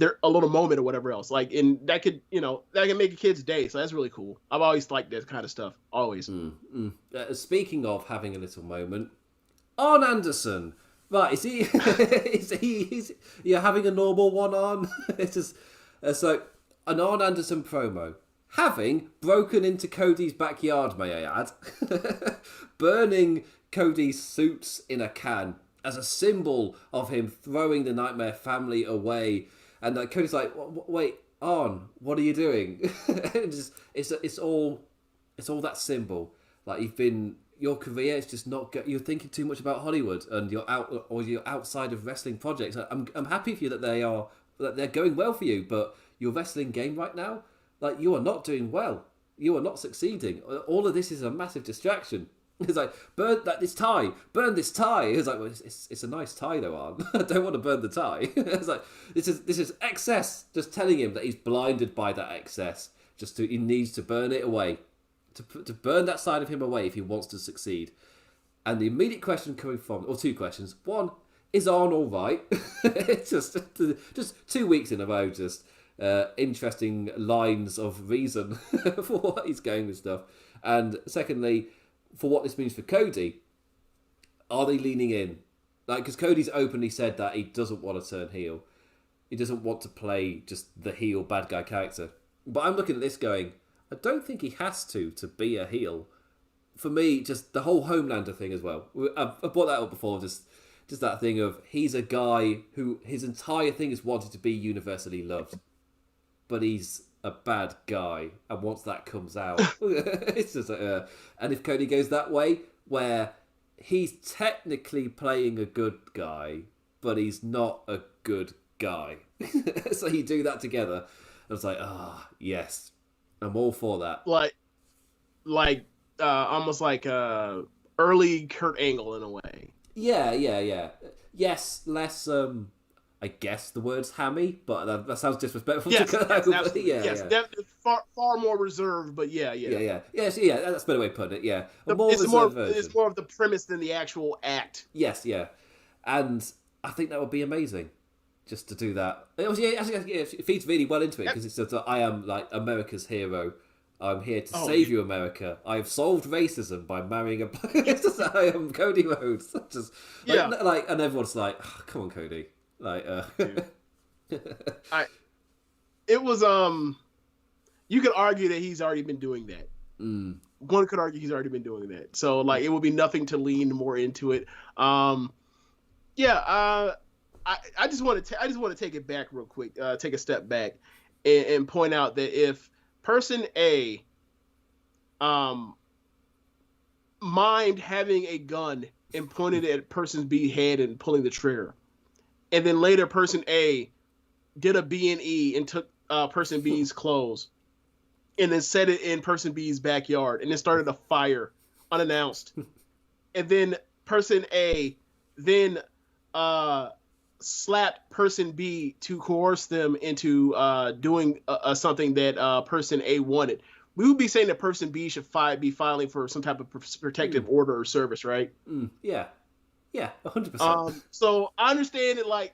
a little moment or whatever else. Like, and that could make a kid's day. So that's really cool. I've always liked that kind of stuff. Always. Speaking of having a little moment, Arn Anderson. Right, is he? Is you're having a normal one on? It's just so an Arn Anderson promo, having broken into Cody's backyard, may I add, burning Cody's suits in a can as a symbol of him throwing the Nightmare family away, and Cody's like, "Wait, Arn, what are you doing?" it's all that symbol. Like your career is just not you're thinking too much about Hollywood and you're outside of wrestling projects. I'm happy for you that they're going well for you, but your wrestling game right now, like, you are not doing well. You are not succeeding. All of this is a massive distraction. It's like, burn this tie. It's like, well, it's a nice tie though, Arn. I don't want to burn the tie. It's like, this is excess. Just telling him that he's blinded by that excess. He needs to burn it away. To burn that side of him away if he wants to succeed. And the immediate question coming from, or two questions. One, is Arn all right? It's just 2 weeks in a row, just interesting lines of reason for what he's going with stuff. And secondly, for what this means for Cody, are they leaning in? Like, because Cody's openly said that he doesn't want to turn heel. He doesn't want to play just the heel bad guy character. But I'm looking at this going, I don't think he has to be a heel. For me, just the whole Homelander thing as well. I've brought that up before, just that thing of he's a guy who his entire thing is wanting to be universally loved. But he's a bad guy, and once that comes out, it's just and if Cody goes that way, where he's technically playing a good guy, but he's not a good guy. So you do that together, I was like, yes. I'm all for that. Almost like early Kurt Angle in a way. Yeah. Yes, less. I guess the word's hammy, but that sounds disrespectful. Yes, to Kurt Angle. yes, definitely far more reserved. But yeah. Yes, that's a better way to put it. Yeah, it's more of the premise than the actual act. Yes, yeah, and I think that would be amazing. Just to do that, it feeds really well into it because it's just I am like America's hero. I'm here to save you, America. I have solved racism by marrying a. I am Cody Rhodes. And everyone's like, "Come on, Cody." Like, it was you could argue that he's already been doing that. One could argue he's already been doing that. So like, it would be nothing to lean more into it. I just want to take it back real quick, take a step back, and point out that if person A mimed having a gun and pointed at person B's head and pulling the trigger, and then later person A did a B&E and took person B's clothes and then set it in person B's backyard and then started a fire unannounced, and then person A then slapped person B to coerce them into doing something that person A wanted, we would be saying that person B should be filing for some type of protective order or service, right? Yeah, 100%. So I understand it. Like,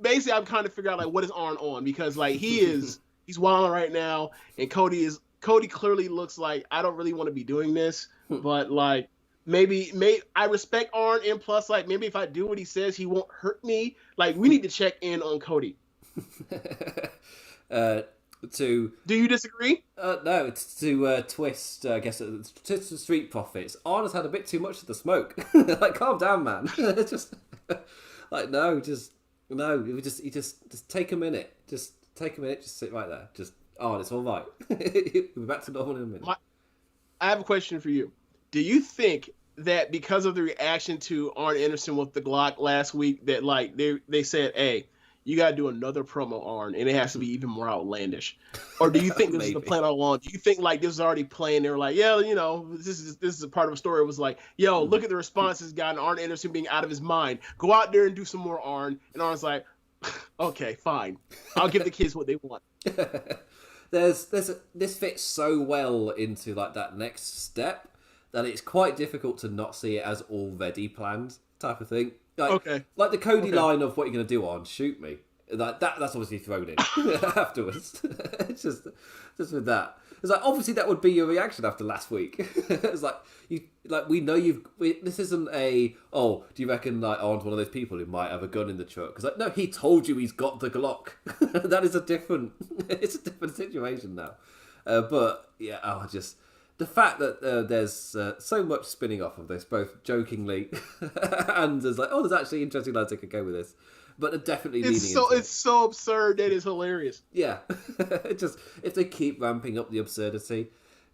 basically, I'm kind of figuring out like what is Arn on, because like he's wilding right now, and Cody clearly looks like, I don't really want to be doing this, but like. Maybe I respect Arn, and plus, like, maybe if I do what he says, he won't hurt me. Like, we need to check in on Cody. Do you disagree? No, it's to twist. I guess twist the Street Profits. Arn has had a bit too much of the smoke. Like, calm down, man. Just like You just take a minute. Just take a minute. Just sit right there. Just it's all right. We're back to normal in a minute. I have a question for you. Do you think that because of the reaction to Arn Anderson with the Glock last week, that like they said, hey, you got to do another promo, Arn, and it has to be even more outlandish? Or do you think this is the plan all along? Do you think like this is already playing? They're like, yeah, this is a part of a story. It was like, yo, look at the responses got Arn Anderson being out of his mind. Go out there and do some more, Arn. And Arn's like, okay, fine. I'll give the kids what they want. This fits so well into like that next step that it's quite difficult to not see it as already planned type of thing. Like, okay. Like the Cody line of what you're going to do on, shoot me. Like that's obviously thrown in afterwards. It's just with that. It's like obviously that would be your reaction after last week. It's like we know this isn't a do you reckon like Arn's one of those people who might have a gun in the truck? Because like no, he told you he's got the Glock. That is it's a different situation now. But yeah, just the fact that there's so much spinning off of this, both jokingly and there's like there's actually interesting lines I could go with this. But they're definitely leaning into it. It's so absurd that it's hilarious. Yeah. Just if they keep ramping up the absurdity,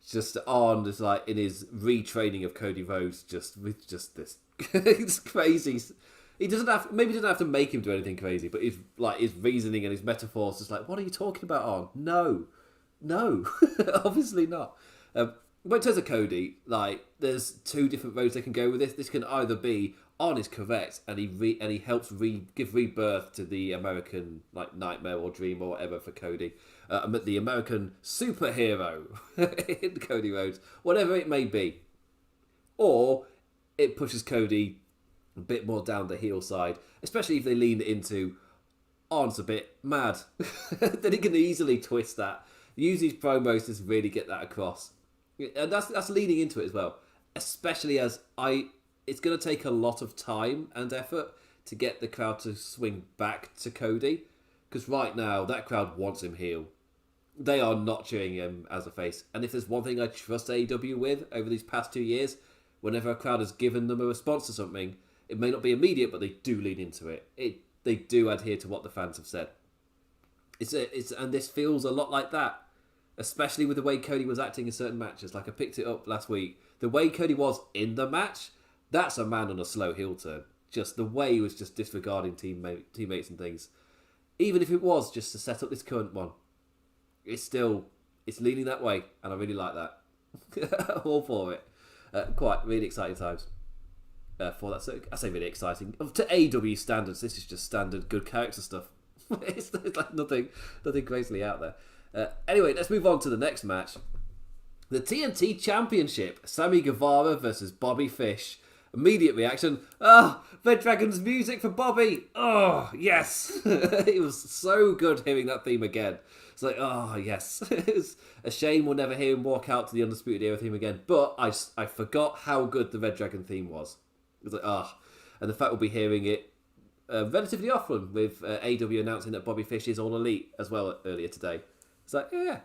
just Arn is like in his retraining of Cody Rhodes with this it's crazy. He doesn't have to make him do anything crazy, but his reasoning and his metaphors just like, what are you talking about, Arn? No. Obviously not. But in terms of Cody, like there's two different roads they can go with this. This can either be Arn is correct, and he helps give rebirth to the American like nightmare or dream or whatever for Cody, the American superhero in Cody Rhodes, whatever it may be, or it pushes Cody a bit more down the heel side, especially if they lean into Arn's a bit mad. Then he can easily twist that, use his promos to really get that across, and that's leaning into it as well, especially as it's going to take a lot of time and effort to get the crowd to swing back to Cody. Because right now, that crowd wants him heel. They are not cheering him as a face. And if there's one thing I trust AEW with over these past 2 years, whenever a crowd has given them a response to something, it may not be immediate, but they do lean into it. They do adhere to what the fans have said. And this feels a lot like that. Especially with the way Cody was acting in certain matches. Like I picked it up last week. The way Cody was in the match... That's a man on a slow heel turn. Just the way he was just disregarding teammates and things. Even if it was just to set up this current one. It's leaning that way. And I really like that. All for it. Quite really exciting times. For that. So I say really exciting. To AEW standards, this is just standard good character stuff. it's like nothing crazily out there. Anyway, let's move on to the next match. The TNT Championship. Sammy Guevara versus Bobby Fish. Immediate reaction. Red Dragon's music for Bobby. Oh, yes. It was so good hearing that theme again. It's like, yes. It's a shame we'll never hear him walk out to the Undisputed Era theme again. But I forgot how good the Red Dragon theme was. It was like, And the fact we'll be hearing it relatively often with AEW announcing that Bobby Fish is All Elite as well earlier today. It's like, yeah.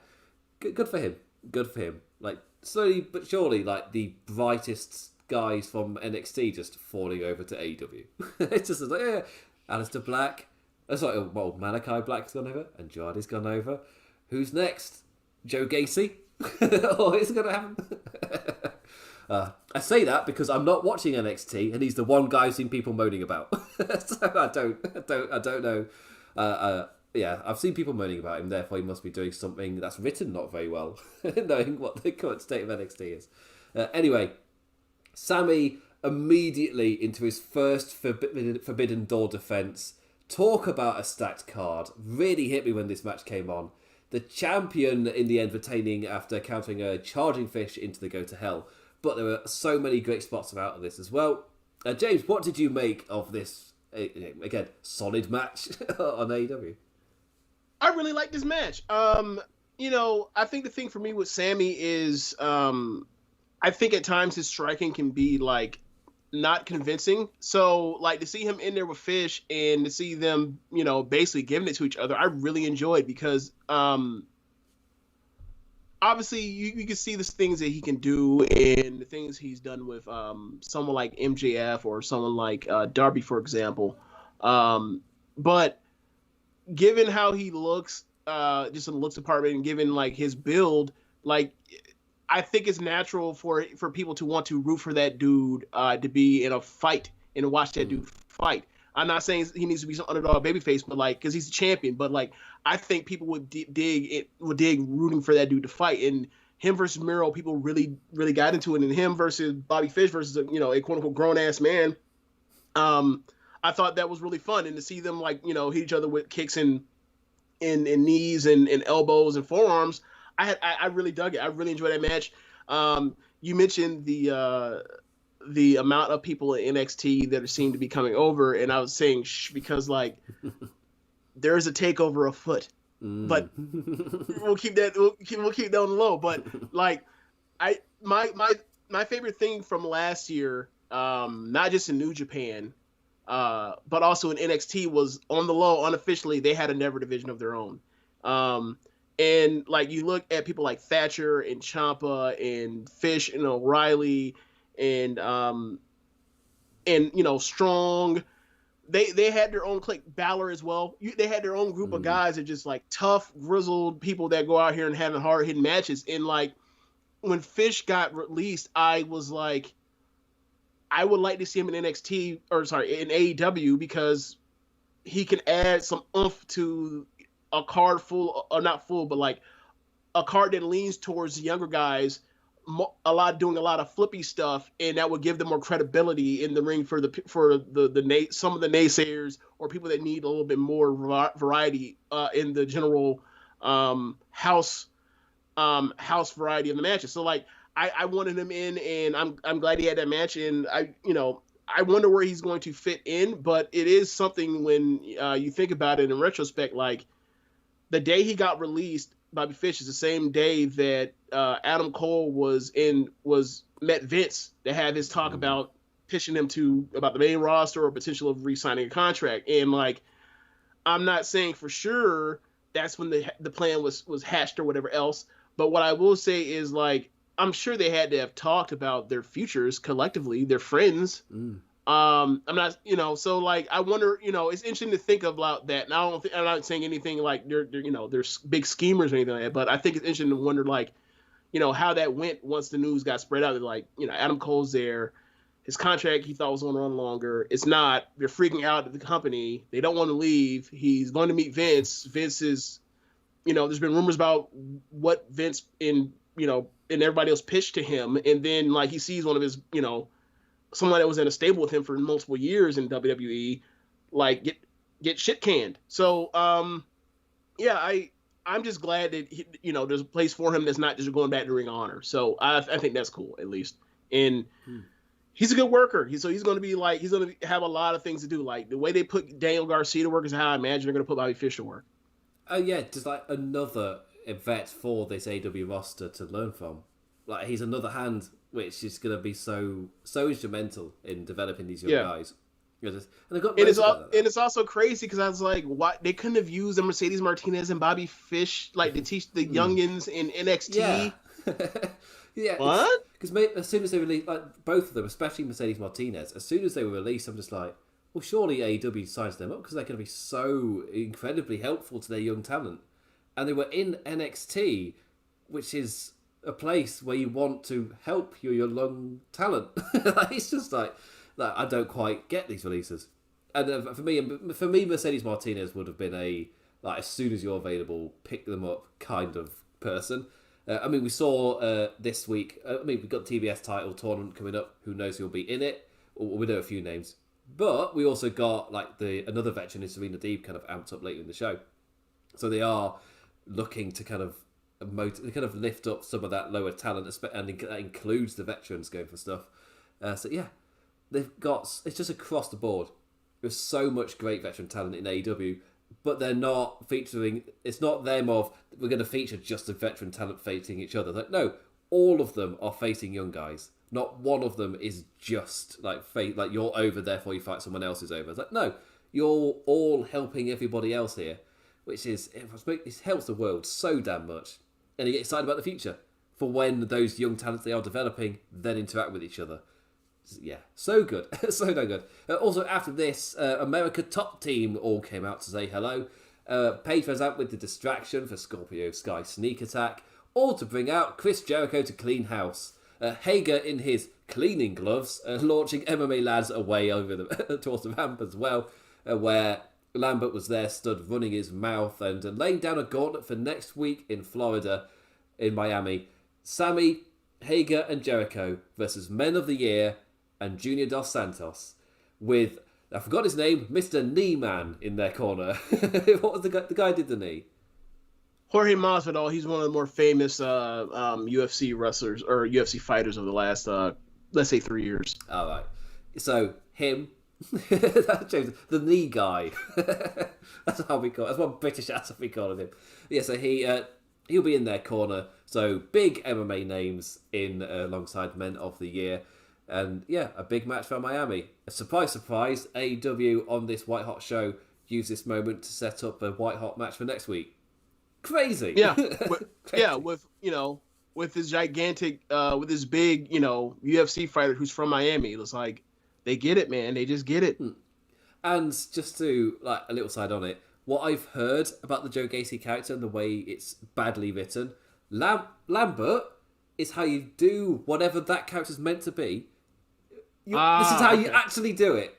Good for him. Good for him. Like, slowly but surely, like, the brightest guys from NXT just falling over to AEW. It's just like, Aleister Black. Malachi Black's gone over. Andrade's gone over. Who's next? Joe Gacy? Or is it going to happen? I say that because I'm not watching NXT, and he's the one guy I've seen people moaning about. So I don't know. I've seen people moaning about him, therefore he must be doing something that's written not very well, knowing what the current state of NXT is. Anyway, Sammy immediately into his first Forbidden Door defense. Talk about a stacked card. Really hit me when this match came on. The champion in the end retaining after countering a charging Fish into the Go to Hell. But there were so many great spots out of this as well. James, what did you make of this, again, solid match on AEW? I really like this match. I think the thing for me with Sammy is I think at times his striking can be like not convincing. So like to see him in there with Fish and to see them, basically giving it to each other, I really enjoyed because obviously you can see the things that he can do and the things he's done with someone like MJF or someone like Darby, for example. But given how he looks, just in the looks department, and given like his build, like I think it's natural for people to want to root for that dude to be in a fight and watch that dude fight. I'm not saying he needs to be some underdog babyface, but like because he's a champion. But like I think people would dig rooting for that dude to fight. And him versus Miro, people really got into it. And him versus Bobby Fish versus a quote unquote grown ass man. I thought that was really fun, and to see them like hit each other with kicks and knees and elbows and forearms. I really dug it. I really enjoyed that match. You mentioned the amount of people in NXT that seem to be coming over, and I was saying because like there's a takeover afoot. But we'll keep that on the low. But like, my favorite thing from last year, not just in New Japan, but also in NXT, was on the low, unofficially, they had a Never division of their own. And like, you look at people like Thatcher and Ciampa and Fish and O'Reilly and Strong. They had their own clique. Balor as well. They had their own group of guys that just like tough, grizzled people that go out here and having hard hitting matches. And like, when Fish got released, I was like, I would like to see him in in AEW, because he can add some oomph to a card full, or not full, but like a card that leans towards the younger guys, doing a lot of flippy stuff, and that would give them more credibility in the ring for some of the naysayers or people that need a little bit more variety in the general house variety of the matches. So like, I wanted him in, and I'm glad he had that match, and I wonder where he's going to fit in. But it is something when you think about it in retrospect, like the day he got released, Bobby Fish, is the same day that Adam Cole met Vince to have his talk about pitching him about the main roster or potential of re-signing a contract. And like, I'm not saying for sure that's when the plan was hatched or whatever else, but what I will say is, like, I'm sure they had to have talked about their futures collectively, their friends. I'm not, so like, I wonder, it's interesting to think about that. And I'm not saying anything like they're big schemers or anything like that, but I think it's interesting to wonder, like, how that went once the news got spread out. Like, Adam Cole's there, his contract he thought was going to run longer. It's not. They're freaking out at the company. They don't want to leave. He's going to meet Vince. Vince is, there's been rumors about what Vince and everybody else pitched to him. And then like, he sees one of his, someone that was in a stable with him for multiple years in WWE, like get shit canned. So, I'm just glad that there's a place for him that's not just going back to Ring of Honor. So I think that's cool, at least. And he's a good worker. He's going to be like, he's going to have a lot of things to do. Like the way they put Daniel Garcia to work is how I imagine they're going to put Bobby Fish to work. Oh yeah, just like another vet for this AEW roster to learn from. Like, he's another hand which is going to be so instrumental in developing these young guys. And it's also crazy because I was like, why they couldn't have used Mercedes Martinez and Bobby Fish like to teach the youngins in NXT? Yeah. What? Because as soon as they released, like, both of them, especially Mercedes Martinez, as soon as they were released, I'm just like, well, surely AEW signs them up because they're going to be so incredibly helpful to their young talent. And they were in NXT, which is a place where you want to help your young talent. It's just like I don't quite get these releases. And for me, Mercedes Martinez would have been a as soon as you're available, pick them up kind of person. We saw this week. We've got the TBS title tournament coming up. Who knows who'll be in it? We know a few names, but we also got another veteran in Serena Deeb kind of amped up later in the show. So they are looking to kind of lift up some of that lower talent, and that includes the veterans going for stuff. They've got, it's just across the board. There's so much great veteran talent in AEW, but they're not featuring. It's not them we're going to feature just the veteran talent facing each other. Like, no, all of them are facing young guys. Not one of them is just like you're over, therefore you fight someone else is over. It's like, no, you're all helping everybody else here, which is, it helps the world so damn much. And you get excited about the future for when those young talents they are developing then interact with each other. Yeah, so good. So damn good. Also, after this, America Top Team all came out to say hello. Paige was out with the distraction for Scorpio Sky Sneak Attack, all to bring out Chris Jericho to clean house. Hager in his cleaning gloves, launching MMA lads away over towards the ramp as well, where Lambert was there, stood running his mouth and laying down a gauntlet for next week in Florida, in Miami. Sammy, Hager and Jericho versus Men of the Year and Junior Dos Santos, with, I forgot his name, Mr. Knee Man in their corner. What was the guy who did the knee? Jorge Masvidal. He's one of the more famous UFC wrestlers or UFC fighters of the last, let's say, 3 years. All right. So him That's James, the knee guy. That's how we call it. That's what British accent we calling him. Yeah, so he'll be in their corner. So big MMA names in alongside Men of the Year. And yeah, a big match for Miami. A surprise, surprise, AEW on this White Hot show used this moment to set up a White Hot match for next week. Crazy. Yeah. With this gigantic, with this big, UFC fighter who's from Miami. It was like, they get it, man. They just get it. And just to, like, a little side on it, what I've heard about the Joe Gacy character and the way it's badly written, Lambert is how you do whatever that character's meant to be. This is how you actually do it.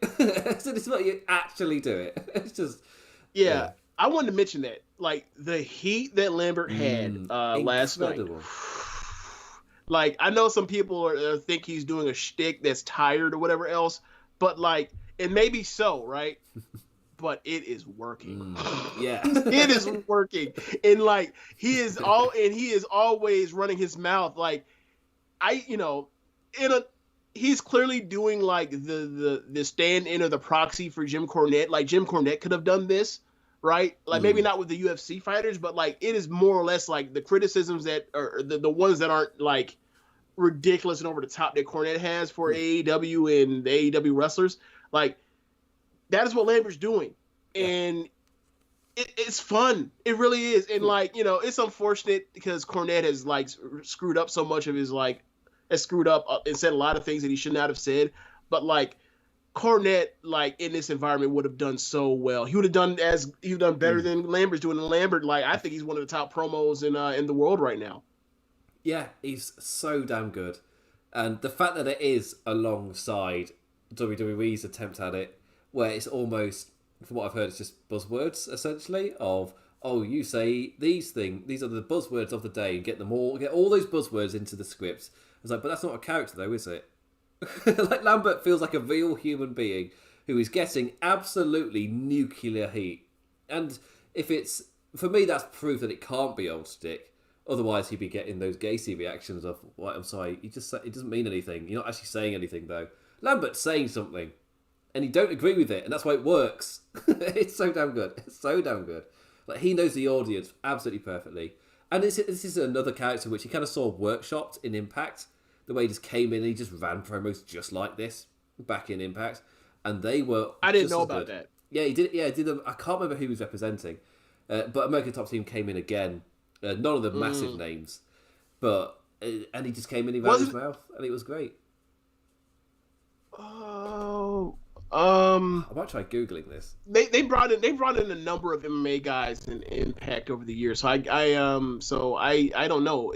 So this is what you actually do it. It's just... Yeah. I wanted to mention that. Like, the heat that Lambert had last night. Like, I know some people think he's doing a shtick that's tired or whatever else, but, like, it may be so, right? But it is working. Yeah. It is working. And, like, he is always running his mouth. Like, he's clearly doing, like, the stand-in or the proxy for Jim Cornette. Like, Jim Cornette could have done this. Right? Like, maybe not with the UFC fighters, but, like, it is more or less, like, the criticisms that are the ones that aren't, like, ridiculous and over the top that Cornette has for AEW and the AEW wrestlers. Like, that is what Lambert's doing. And it's fun. It really is. And, like, it's unfortunate because Cornette has, like, screwed up so much of his, like, has screwed up and said a lot of things that he should not have said. But, like, Cornette, like, in this environment would have done so well. He would have done better than Lambert's doing. And Lambert, like, I think he's one of the top promos in the world right now. Yeah, he's so damn good. And the fact that it is alongside WWE's attempt at it, where it's almost, from what I've heard, it's just buzzwords, essentially, of, oh, you say these are the buzzwords of the day, and get all those buzzwords into the scripts. It's like, but that's not a character though, is it? Like, Lambert feels like a real human being who is getting absolutely nuclear heat. And if it's, for me, that's proof that it can't be old stick. Otherwise, he'd be getting those Gacy reactions of, well, I'm sorry, it doesn't mean anything. You're not actually saying anything, though. Lambert's saying something, and you don't agree with it, and that's why it works. It's so damn good. It's so damn good. Like, he knows the audience absolutely perfectly. And this is another character which he kind of saw workshopped in Impact. The way he just came in and he just ran promos just like this back in Impact. And they were I didn't know about that. Yeah, he did. Yeah, he did them. I can't remember who he was representing. But American Top Team came in again. None of the massive names. But, and he just came in, he ran his mouth, and it was great. Oh, I might try Googling this. They brought in a number of MMA guys in Impact over the years. So I don't know.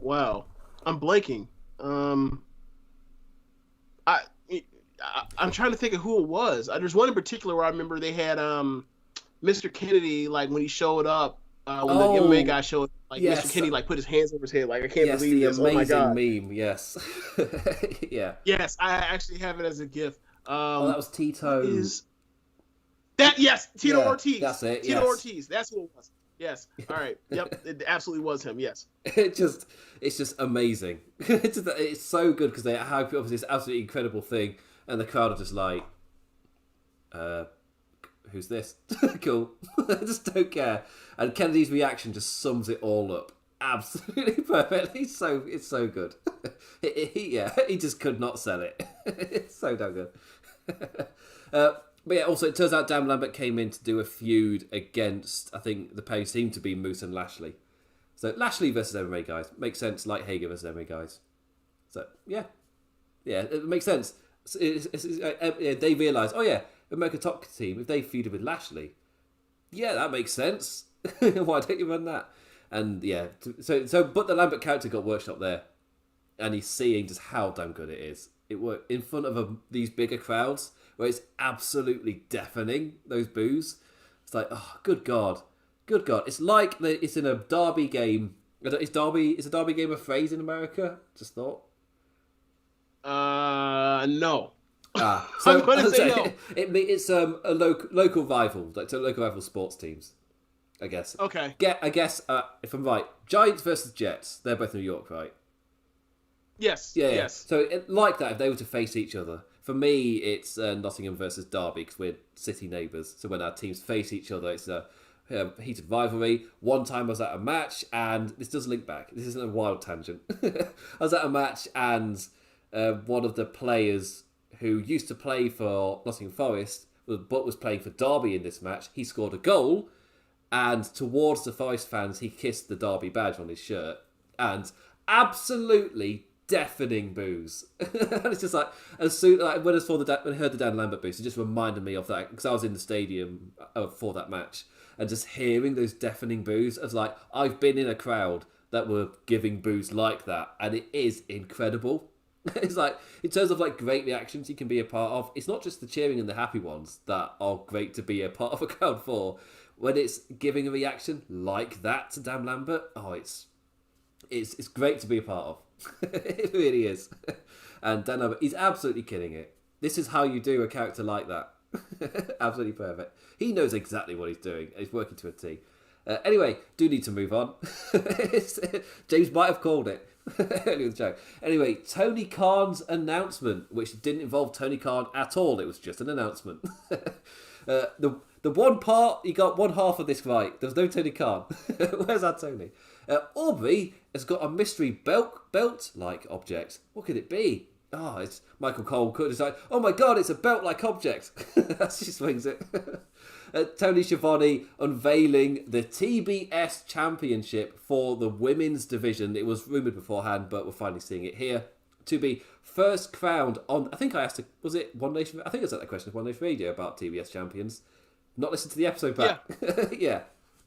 Wow, I'm blanking. I'm trying to think of who it was. There's one in particular where I remember they had Mr. Kennedy, like, when he showed up, when the MMA guy showed up, like, yes. Mr. Kennedy, like, put his hands over his head, like, I can't believe this. Oh my god, meme. Yes. Yeah. Yes, I actually have it as a GIF. That was Tito. Tito Ortiz. That's it. Tito Ortiz. That's who it was. Yes. All right. Yep. It absolutely was him. Yes. It's just amazing. It's so good because they have obviously this absolutely incredible thing, and the crowd are just like, who's this? Cool. I just don't care. And Kennedy's reaction just sums it all up absolutely perfectly. It's so good. He just could not sell it. It's so damn good. But yeah, also it turns out Dan Lambert came in to do a feud against, I think the pair seemed to be Moose and Lashley. So Lashley versus MMA guys makes sense, like Hager versus MMA guys. So yeah, it makes sense. They realise, oh yeah, American Top Team, if they feuded with Lashley, yeah, that makes sense. Why don't you run that? And yeah, but the Lambert character got workshopped there, and he's seeing just how damn good it is. It worked in front of these bigger crowds where it's absolutely deafening, those boos. It's like, oh, good God. It's like it's in a derby game. Is a derby game a phrase in America? Just thought. No. So I'm going to say no. It's a local rival, like to local rival sports teams, I guess. Okay. I guess if I'm right, Giants versus Jets. They're both New York, right? Yes. Yeah. Yes. So like that, if they were to face each other, for me, it's Nottingham versus Derby because we're city neighbours. So when our teams face each other, it's a heated rivalry. One time I was at a match, and this does link back. This isn't a wild tangent. I was at a match, and one of the players who used to play for Nottingham Forest, but was playing for Derby in this match, he scored a goal, and towards the Forest fans, he kissed the Derby badge on his shirt, and absolutely deafening boos. And it's just like, as soon when I heard the Dan Lambert boos, it just reminded me of that because I was in the stadium for that match, and just hearing those deafening boos, I was like, I've been in a crowd that were giving boos like that, and it is incredible. It's like, in terms of like great reactions you can be a part of, it's not just the cheering and the happy ones that are great to be a part of a crowd for. When it's giving a reaction like that to Dan Lambert, it's great to be a part of. It really is. And Dan Lambert, he's absolutely killing it. This is how you do a character like that. Absolutely perfect. He knows exactly what he's doing. He's working to a T. Anyway, do need to move on. James might have called it earlier in the show. Anyway, Tony Khan's announcement, which didn't involve Tony Khan at all. It was just an announcement. The one part, he got one half of this right. There was no Tony Khan. Where's our Tony? Aubrey has got a mystery belt-like object. What could it be? It's Michael Cole could decide, oh my god, it's a belt-like object. As she swings it. Tony Schiavone unveiling the TBS Championship for the women's division. It was rumoured beforehand, but we're finally seeing it here. To be first crowned on, I think I asked, was it One Nation? I think I said that question of One Nation Radio about TBS champions. Not listened to the episode back. Yeah.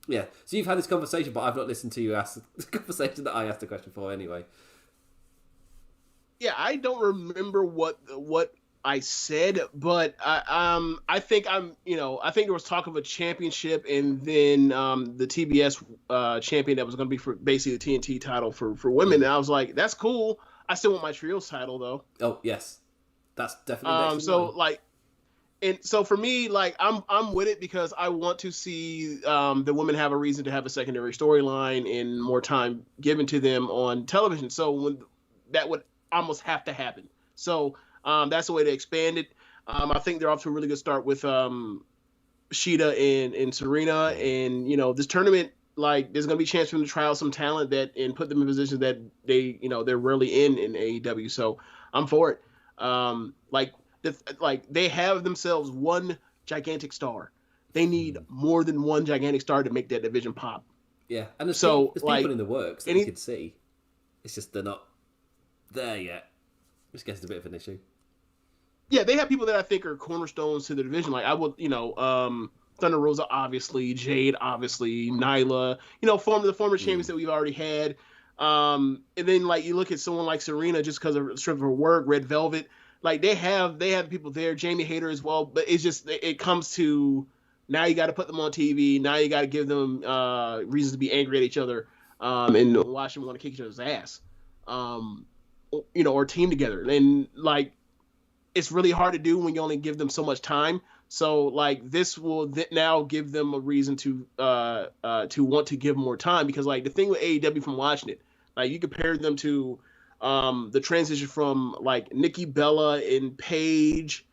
Yeah. So you've had this conversation, but I've not listened to you ask the conversation that I asked the question for anyway. Yeah, I don't remember what I said, but I think I think there was talk of a championship, and then the TBS champion that was going to be for basically the TNT title for women. And I was like, that's cool. I still want my trios title though. Oh yes, that's definitely next so line. And so for me, like I'm with it because I want to see the women have a reason to have a secondary storyline and more time given to them on television. So when that would almost have to happen. So that's the way to expand it. I think they're off to a really good start with Shida and Serena, and this tournament, like there's gonna be a chance for them to try out some talent that and put them in positions that they're really in AEW. So I'm for it. They have themselves one gigantic star. They need more than one gigantic star to make that division pop. Yeah, and there's people in the works that you can see. It's just they're not there yet, which gets a bit of an issue. Yeah, they have people that I think are cornerstones to the division. Like I would, Thunder Rosa, obviously, Jade, obviously, Nyla, the former champions that we've already had. And then like you look at someone like Serena, just because of the strength of her work, Red Velvet. Like they have people there, Jamie Hayter as well, but it's just it comes to now you got to put them on TV. Now you got to give them reasons to be angry at each other and watch them want to kick each other's ass, or team together. And like it's really hard to do when you only give them so much time. So like this will now give them a reason to want to give more time, because like the thing with AEW from watching it, like you compare them to the transition from like Nikki Bella and Paige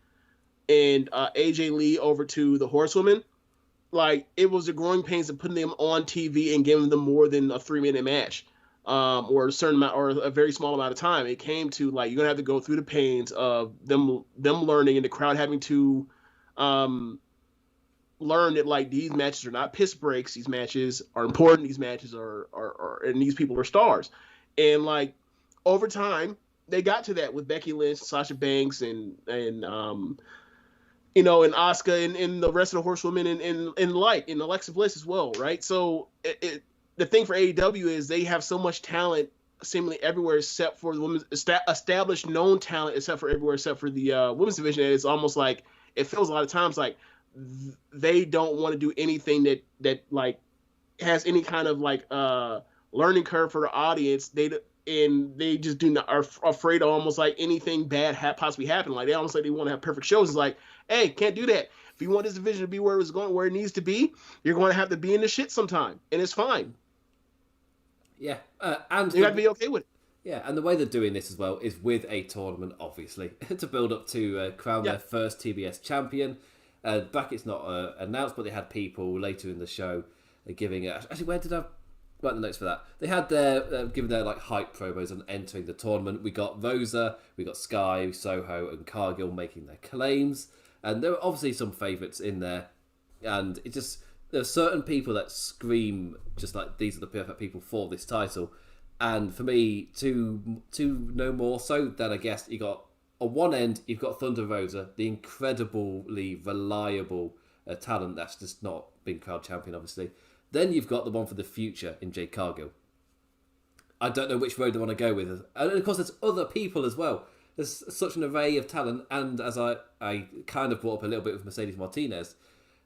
and AJ Lee over to the Horsewomen, like it was the growing pains of putting them on TV and giving them more than a 3-minute match, or a certain amount or a very small amount of time. It came to like you're gonna have to go through the pains of them learning and the crowd having to learn that like these matches are not piss breaks. These matches are important. These matches are and these people are stars. And like over time, they got to that with Becky Lynch, Sasha Banks, and Asuka and the rest of the Horsewomen and Alexa Bliss as well, right? So the thing for AEW is they have so much talent seemingly everywhere except for the women's established known talent except for the women's division. And it's almost like it feels a lot of times like they don't want to do anything that like has any kind of like learning curve for the audience. They just are afraid of almost like anything bad possibly happen. Like they almost like they want to have perfect shows. It's like, hey, can't do that. If you want this division to be where it's going, where it needs to be, you're going to have to be in the shit sometime, and it's fine. Yeah, and you got to be okay with it. Yeah, and the way they're doing this as well is with a tournament, obviously, to build up to crown their first TBS champion. Bracket's not announced, but they had people later in the show giving it. Actually, where did I write the notes for that? They had their giving their like hype promos and entering the tournament. We got Rosa, we got Sky, Soho, and Cargill making their claims, and there were obviously some favourites in there. And it just there are certain people that scream just like these are the perfect people for this title. And for me, to no more so than I guess you got on one end you've got Thunder Rosa, the incredibly reliable talent that's just not been crowd champion, obviously. Then you've got the one for the future in Jade Cargill. I don't know which road they want to go with, and of course there's other people as well. There's such an array of talent, and as I kind of brought up a little bit with Mercedes Martinez,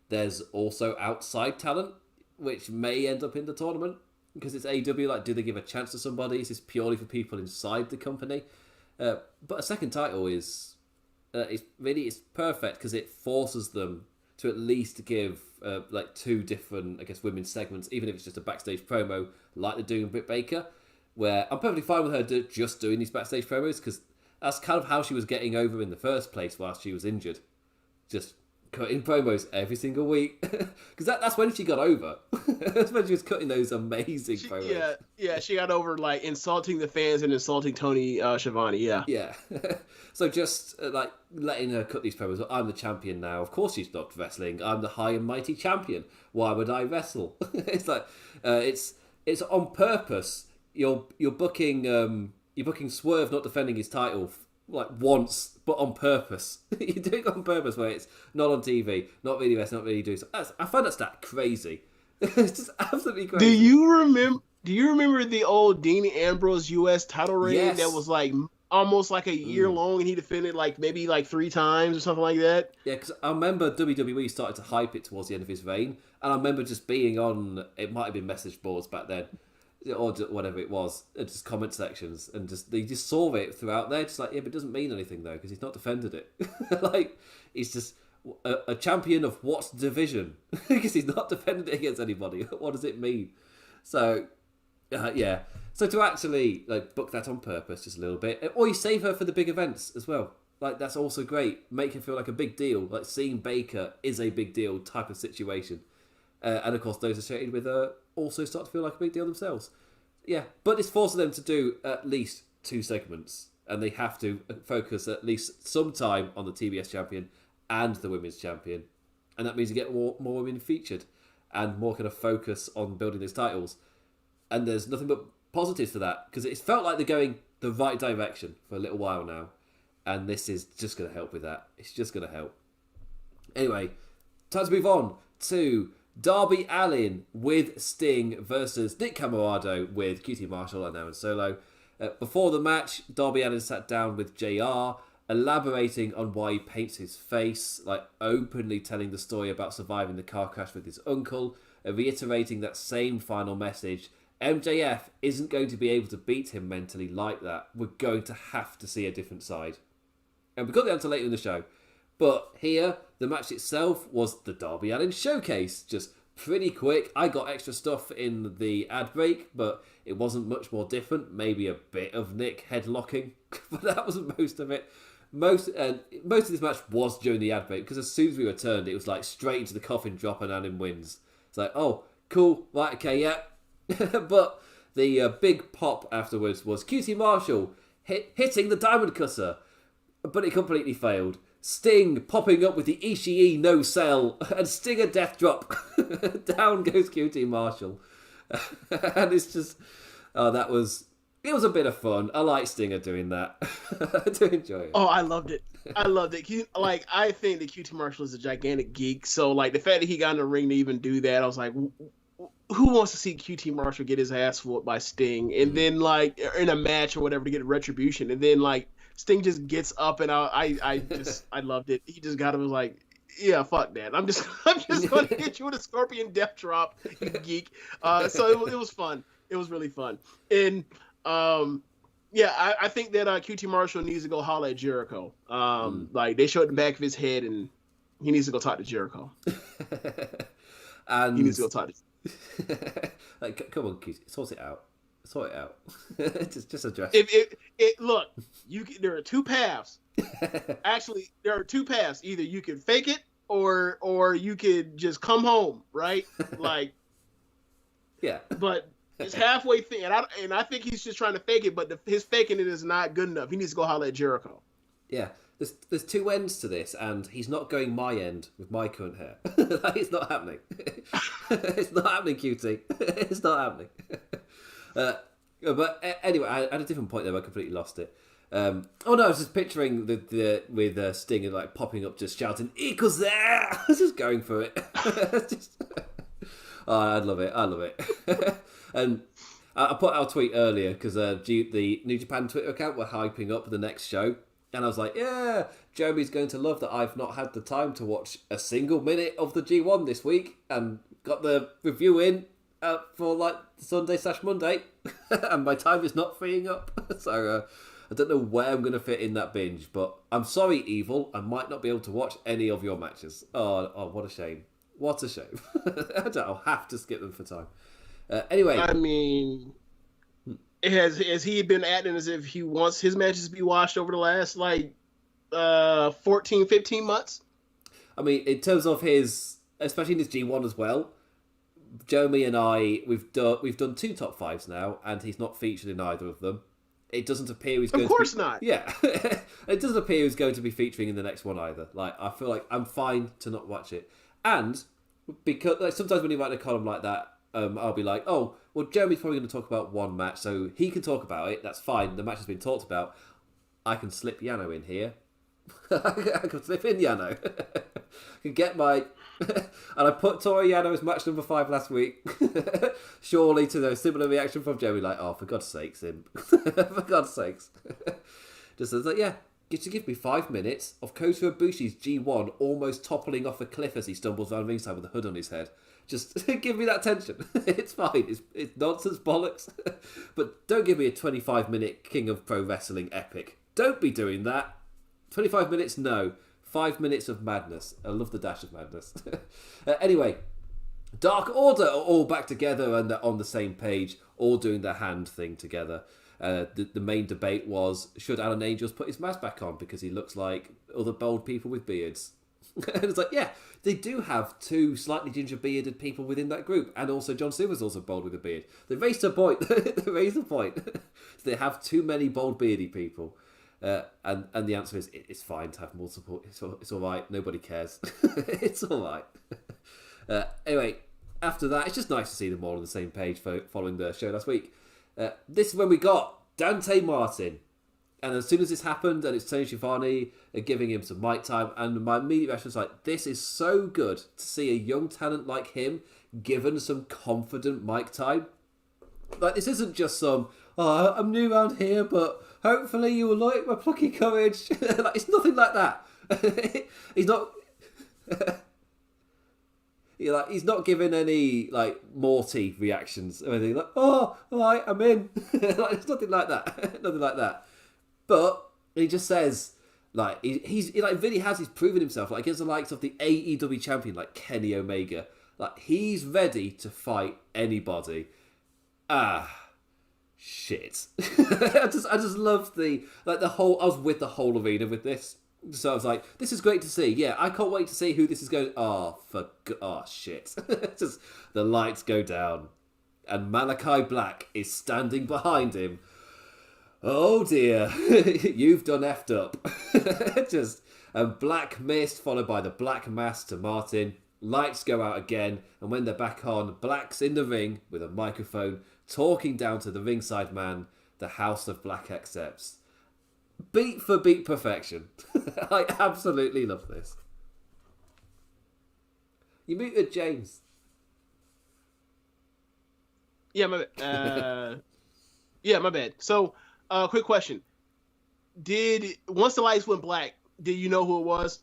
there's also outside talent which may end up in the tournament. Because it's AEW, like, do they give a chance to somebody? Is this purely for people inside the company? But a second title is it's perfect because it forces them to at least give like two different, I guess, women's segments, even if it's just a backstage promo, like they're doing with Britt Baker, where I'm perfectly fine with her just doing these backstage promos because that's kind of how she was getting over in the first place whilst she was injured. Just cutting promos every single week because that's when she got over. That's when she was cutting those amazing promos. Yeah, she got over like insulting the fans and insulting Tony Schiavone. Yeah. So just like letting her cut these promos. I'm the champion now. Of course she's not wrestling. I'm the high and mighty champion. Why would I wrestle? It's like it's on purpose. You're booking Swerve not defending his title like once, but on purpose. You do it on purpose where it's not on TV, not really wrestling, not really doing so. I find that stat crazy. It's just absolutely crazy. Do you remember the old Dean Ambrose US title reign that was like almost like a year long and he defended like maybe like 3 times or something like that? Yeah, because I remember WWE started to hype it towards the end of his reign, and I remember just being on, it might have been message boards back then, or whatever it was, just comment sections, and they just saw it throughout there, just like, yeah, but it doesn't mean anything though, because he's not defended it. Like, he's just a champion of what division? Because he's not defended it against anybody. What does it mean? So, yeah. So to actually like book that on purpose just a little bit, or you save her for the big events as well. Like, that's also great. Make it feel like a big deal. Like, seeing Baker is a big deal type of situation. And of course, those associated with her also start to feel like a big deal themselves. Yeah, but it's forcing them to do at least 2 segments, and they have to focus at least some time on the TBS champion and the women's champion, and that means you get more women featured and more kind of focus on building these titles. And there's nothing but positives for that because it's felt like they're going the right direction for a little while now, and this is just going to help with that. It's just going to help. Anyway, time to move on to Darby Allin with Sting versus Nick Camarado with QT Marshall and Aaron Solo. Before the match, Darby Allin sat down with JR, elaborating on why he paints his face, like openly telling the story about surviving the car crash with his uncle, reiterating that same final message. MJF isn't going to be able to beat him mentally like that. We're going to have to see a different side. And we got the answer later in the show. But here, the match itself was the Darby Allin showcase. Just pretty quick. I got extra stuff in the ad break, but it wasn't much more different. Maybe a bit of Nick headlocking, but that wasn't most of it. Most of this match was during the ad break, because as soon as we returned, it was like straight into the coffin drop and Allin wins. It's like, oh, cool, right, okay, yeah. But the big pop afterwards was QT Marshall hitting the Diamond Cutter, but it completely failed. Sting popping up with the Ishii no sell and Stinger death drop. Down goes QT Marshall. And it's just, it was a bit of fun. I like Stinger doing that. I do enjoy it. Oh, I loved it. I think that QT Marshall is a gigantic geek. So like the fact that he got in the ring to even do that, I was like, who wants to see QT Marshall get his ass whooped by Sting? And then like in a match or whatever to get retribution. And then like Sting just gets up, and I loved it. He just got him, was like, yeah, fuck that. I'm just going to hit you with a Scorpion Death Drop, you geek. So it was fun. It was really fun. And I think that QT Marshall needs to go holler at Jericho. Like they showed the back of his head, and he needs to go talk to Jericho. And he needs to go talk to. Like, come on, QT, sort it out. Sort it out. just address it. Look, there are two paths. Actually, there are two paths. Either you can fake it, or you could just come home, right? Like, yeah. But it's halfway thing, and I think he's just trying to fake it. But his faking it is not good enough. He needs to go holler at Jericho. Yeah. There's two ends to this, and he's not going my end with my current hair. It's not happening. It's not happening, cutie. It's not happening. But anyway, I had a different point there. I completely lost it. I was just picturing with Sting and like popping up, just shouting "Equals there!" Just going for it. I love it. And I put out a tweet earlier because the New Japan Twitter account were hyping up the next show. And I was like, yeah, Jeremy's going to love that I've not had the time to watch a single minute of the G1 this week and got the review in for like Sunday/Monday. And my time is not freeing up. So I don't know where I'm going to fit in that binge. But I'm sorry, Evil. I might not be able to watch any of your matches. Oh, what a shame. What a shame. I'll have to skip them for time. Anyway. I mean... Has he been acting as if he wants his matches to be watched over the last 14, 15 months? I mean, in terms of his, especially in his G1 as well, Jeremy and I, we've done 2 top 5s now, and he's not featured in either of them. It doesn't appear he's going to be... Of course not. Yeah. It doesn't appear he's going to be featuring in the next one either. Like, I feel like I'm fine to not watch it. And, because sometimes when you write a column like that, I'll be like, oh, well, Jeremy's probably going to talk about one match, so he can talk about it. That's fine. The match has been talked about. I can slip Yano in here. I can slip in Yano. I can get my... And I put Toru Yano as match number 5 last week. Surely to the similar reaction from Jeremy, like, oh, for God's sakes, him. For God's sakes. Just as like, yeah, to give me 5 minutes of Kota Ibushi's G1 almost toppling off a cliff as he stumbles down ringside with a hood on his head. Just give me that tension. It's fine. It's nonsense bollocks. But don't give me a 25-minute King of Pro Wrestling epic. Don't be doing that. 25 minutes, no. 5 minutes of madness. I love the dash of madness. Anyway, Dark Order are all back together and they're on the same page, all doing their hand thing together. The main debate was, should Alan Angels put his mask back on because he looks like other bald people with beards? And it's like, yeah, they do have 2 slightly ginger bearded people within that group, and also John Silver's also bald with a beard. They raised a point. So they have too many bald beardy people, and the answer is it's fine to have multiple. It's all right. Nobody cares. It's all right. Anyway, after that, it's just nice to see them all on the same page following the show last week. This is when we got Dante Martin. And as soon as this happened, and it's Tony Schiavone giving him some mic time, and my immediate reaction was like, this is so good to see a young talent like him given some confident mic time. Like, this isn't just some, oh, I'm new around here, but hopefully you will like my plucky courage. Like, it's nothing like that. He's not... he's not giving any like Morty reactions or anything. Like, oh, all right, I'm in. Like, it's nothing like that. Nothing like that. But he just says, like, he really has. He's proven himself, like, against the likes of the AEW champion, like Kenny Omega. Like, he's ready to fight anybody. Shit. I just love the whole. I was with the whole arena with this. So I was like, this is great to see. Yeah, I can't wait to see who this is going. Oh shit. Just the lights go down, and Malachi Black is standing behind him. Oh dear, you've done effed up. Just a black mist followed by the black mass to Martin. Lights go out again, and when they're back on, Black's in the ring with a microphone, talking down to the ringside man. The House of Black accepts. Beat for beat perfection. I absolutely love this. You muted James. Yeah, my bad. My bad. So, quick question: once the lights went black, did you know who it was?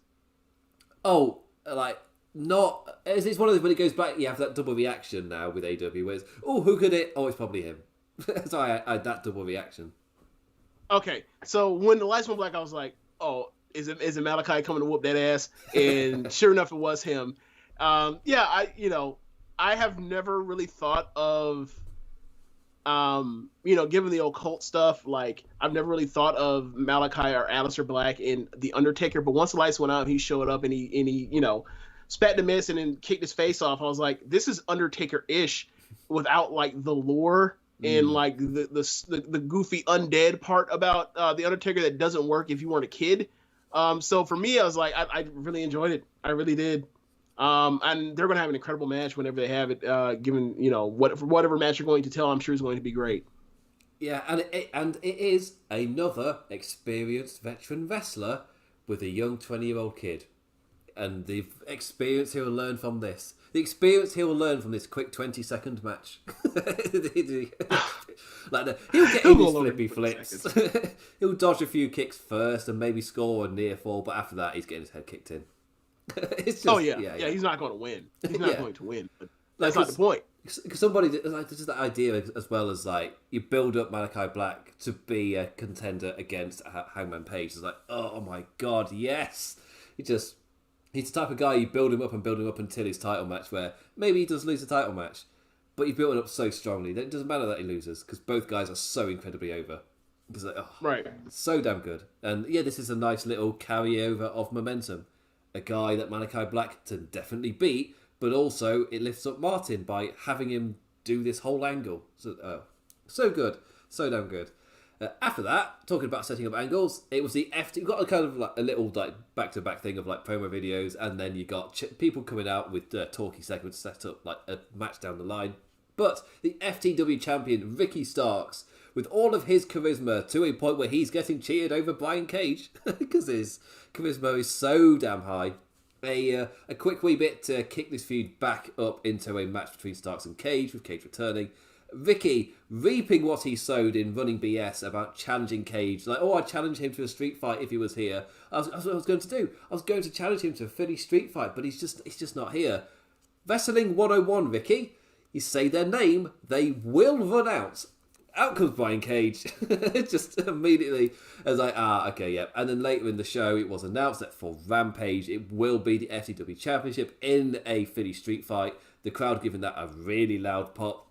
Oh, like not. It's one of those when it goes back. You have that double reaction now with AEW, where it's, oh, who could it? Oh, it's probably him. So I had that double reaction. Okay, so when the lights went black, I was like, "Oh, is it Malachi coming to whoop that ass?" And sure enough, it was him. I have never really thought of Given the occult stuff, like I've never really thought of Malachi or Aleister Black in The Undertaker, but once the lights went out, he showed up and he spat the miss and then kicked his face off. I was like, this is Undertaker-ish without like the lore and like the goofy undead part about the Undertaker that doesn't work if you weren't a kid. So for me, I was like, I really enjoyed it. I really did. And they're going to have an incredible match whenever they have it, given, whatever match you're going to tell, I'm sure is going to be great. Yeah, and it is another experienced veteran wrestler with a young 20-year-old kid. And the experience he will learn from this. The experience he will learn from this quick 20-second match. He'll get in his flippy flips. He'll dodge a few kicks first and maybe score a near fall, but after that, he's getting his head kicked in. It's just, he's not going to win. He's not going to win. But that's not the point. Because somebody, like, this is the idea as well as like you build up Malachi Black to be a contender against Hangman Page. It's like, oh my god, yes. He's the type of guy you build him up until his title match, where maybe he does lose the title match, but you built it up so strongly that it doesn't matter that he loses because both guys are so incredibly over. It's like, right, so damn good. And yeah, this is a nice little carryover of momentum. A guy that Malachi Black can definitely beat, but also it lifts up Martin by having him do this whole angle. So good, so damn good. After that, talking about setting up angles, it was the FT. You've got a kind of like a little like back-to-back thing of like promo videos, and then you got people coming out with talky segments set up like a match down the line. But the FTW champion Ricky Starks, with all of his charisma to a point where he's getting cheered over Brian Cage because his charisma is so damn high. A quick wee bit to kick this feud back up into a match between Starks and Cage, with Cage returning. Ricky reaping what he sowed in running BS about challenging Cage. Like, I'd challenge him to a street fight if he was here. That's what I was going to do. I was going to challenge him to a Philly street fight, but he's just not here. Wrestling 101, Ricky. You say their name, they will run out. Out comes Brian Cage. Just immediately, I was like, okay, yeah. And then later in the show, it was announced that for Rampage, it will be the FTW Championship in a Philly street fight. The crowd giving that a really loud pop.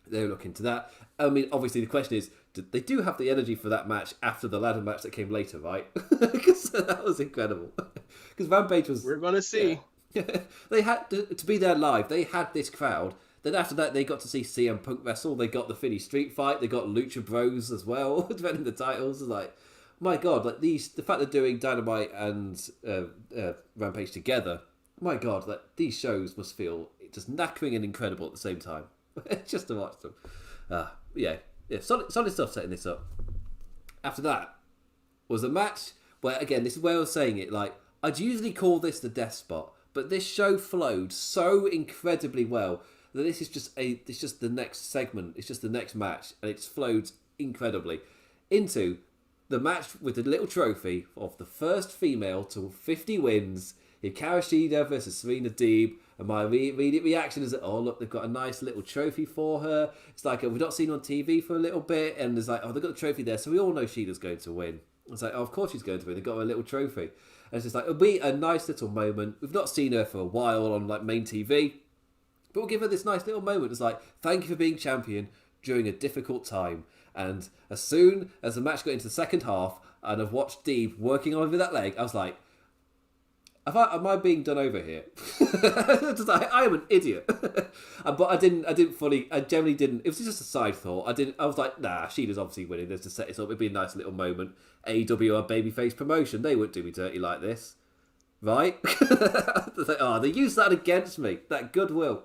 They'll look into that. I mean, obviously the question is, they do have the energy for that match after the ladder match that came later, right? Because that was incredible. Because Rampage was... We're going to see. Yeah. They had to be there live. They had this crowd. Then after that, they got to see CM Punk wrestle. They got the Philly street fight. They got Lucha Bros as well, defending the titles. It's like, my God, like the fact they're doing Dynamite and Rampage together, my God, like these shows must feel just knackering and incredible at the same time. Just to watch them. Yeah, solid stuff setting this up. After that was a match where, again, this is where I was saying it, like, I'd usually call this the death spot, but this show flowed so incredibly well that this is just the next segment, it's just the next match, and it's flowed incredibly into the match with the little trophy of the first female to 50 wins, Hikaru Shida versus Serena Deeb. And my immediate reaction is that, oh, look, they've got a nice little trophy for her. It's like, we've not seen her on TV for a little bit. And there's like, oh, they've got the trophy there. So we all know Shida's going to win. It's like, oh, of course she's going to win. They've got her little trophy. And it's just like, it'll be a nice little moment. We've not seen her for a while on like main TV. But we'll give her this nice little moment. It's like, thank you for being champion during a difficult time. And as soon as the match got into the second half and I've watched Deeb working over that leg, I was like, am I being done over here? I am an idiot. But I generally didn't. It was just a side thought. I was like, nah, Shida's obviously winning this to set this up. It'd be a nice little moment. AEW are babyface promotion. They wouldn't do me dirty like this. Right? They used that against me. That goodwill.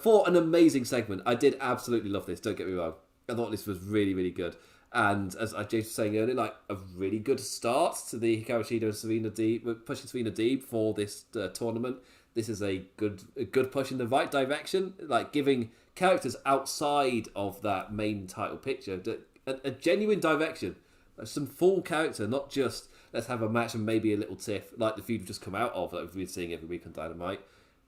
For an amazing segment. I did absolutely love this. Don't get me wrong. I thought this was really, really good. And as James was saying earlier, like a really good start to the Hikaru Shida and Serena Deeb, pushing Serena Deeb for this tournament. This is a good push in the right direction, like giving characters outside of that main title picture a genuine direction, some full character, not just let's have a match and maybe a little tiff like the feud we've just come out of that we've been seeing every week on Dynamite.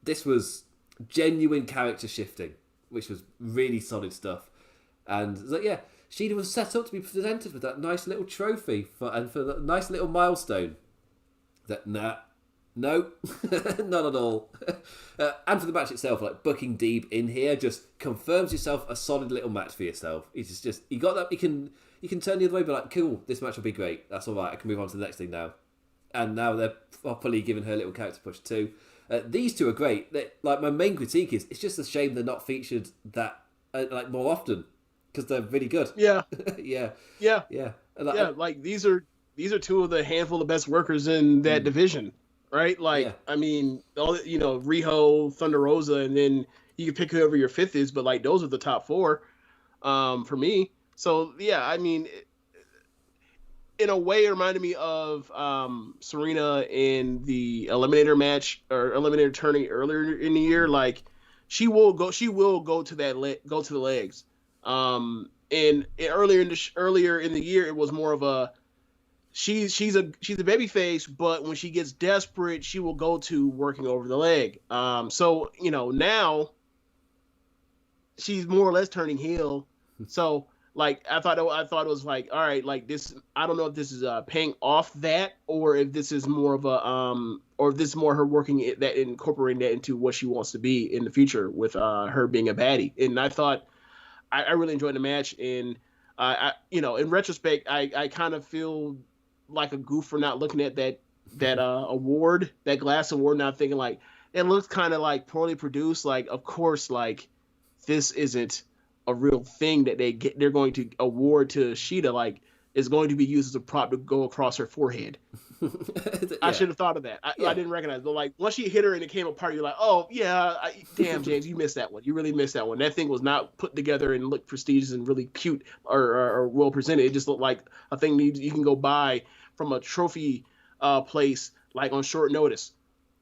This was genuine character shifting, which was really solid stuff. And so, yeah, Shida was set up to be presented with that nice little trophy for that nice little milestone. No, not at all. And for the match itself, like booking Deeb in here just confirms yourself a solid little match for yourself. It's just you got that. You can turn the other way, but like, cool, this match will be great. That's all right. I can move on to the next thing now. And now they're properly giving her a little character push too. These two are great. Like my main critique is, it's just a shame they're not featured that like more often because they're really good. Yeah, yeah. And like these are two of the handful of best workers in that division, right? Like, I mean, all Riho, Thunder Rosa, and then you can pick whoever your fifth is, but like those are the top four for me. So yeah, I mean, in a way, it reminded me of Serena in the Eliminator match or Eliminator tourney earlier in the year. Like, she will go to the legs. And earlier in the year, it was more of a she's a baby face, but when she gets desperate, she will go to working over the leg. So now she's more or less turning heel. So. Like I thought it was like, all right, like this. I don't know if this is paying off that, or if this is more of a or if this is more her working incorporating that into what she wants to be in the future with her being a baddie. And I thought I really enjoyed the match, and in retrospect, I kind of feel like a goof for not looking at that award, that glass award, not thinking like it looks kind of like poorly produced. Like, of course, like this isn't a real thing that they're going to award to Shida, like, is going to be used as a prop to go across her forehead. Yeah. I should have thought of that. I didn't recognize it. But like once she hit her and it came apart, you're like, oh yeah, damn James, you missed that one. You really missed that one. That thing was not put together and looked prestigious and really cute or well presented. It just looked like a thing you can go buy from a trophy place like on short notice.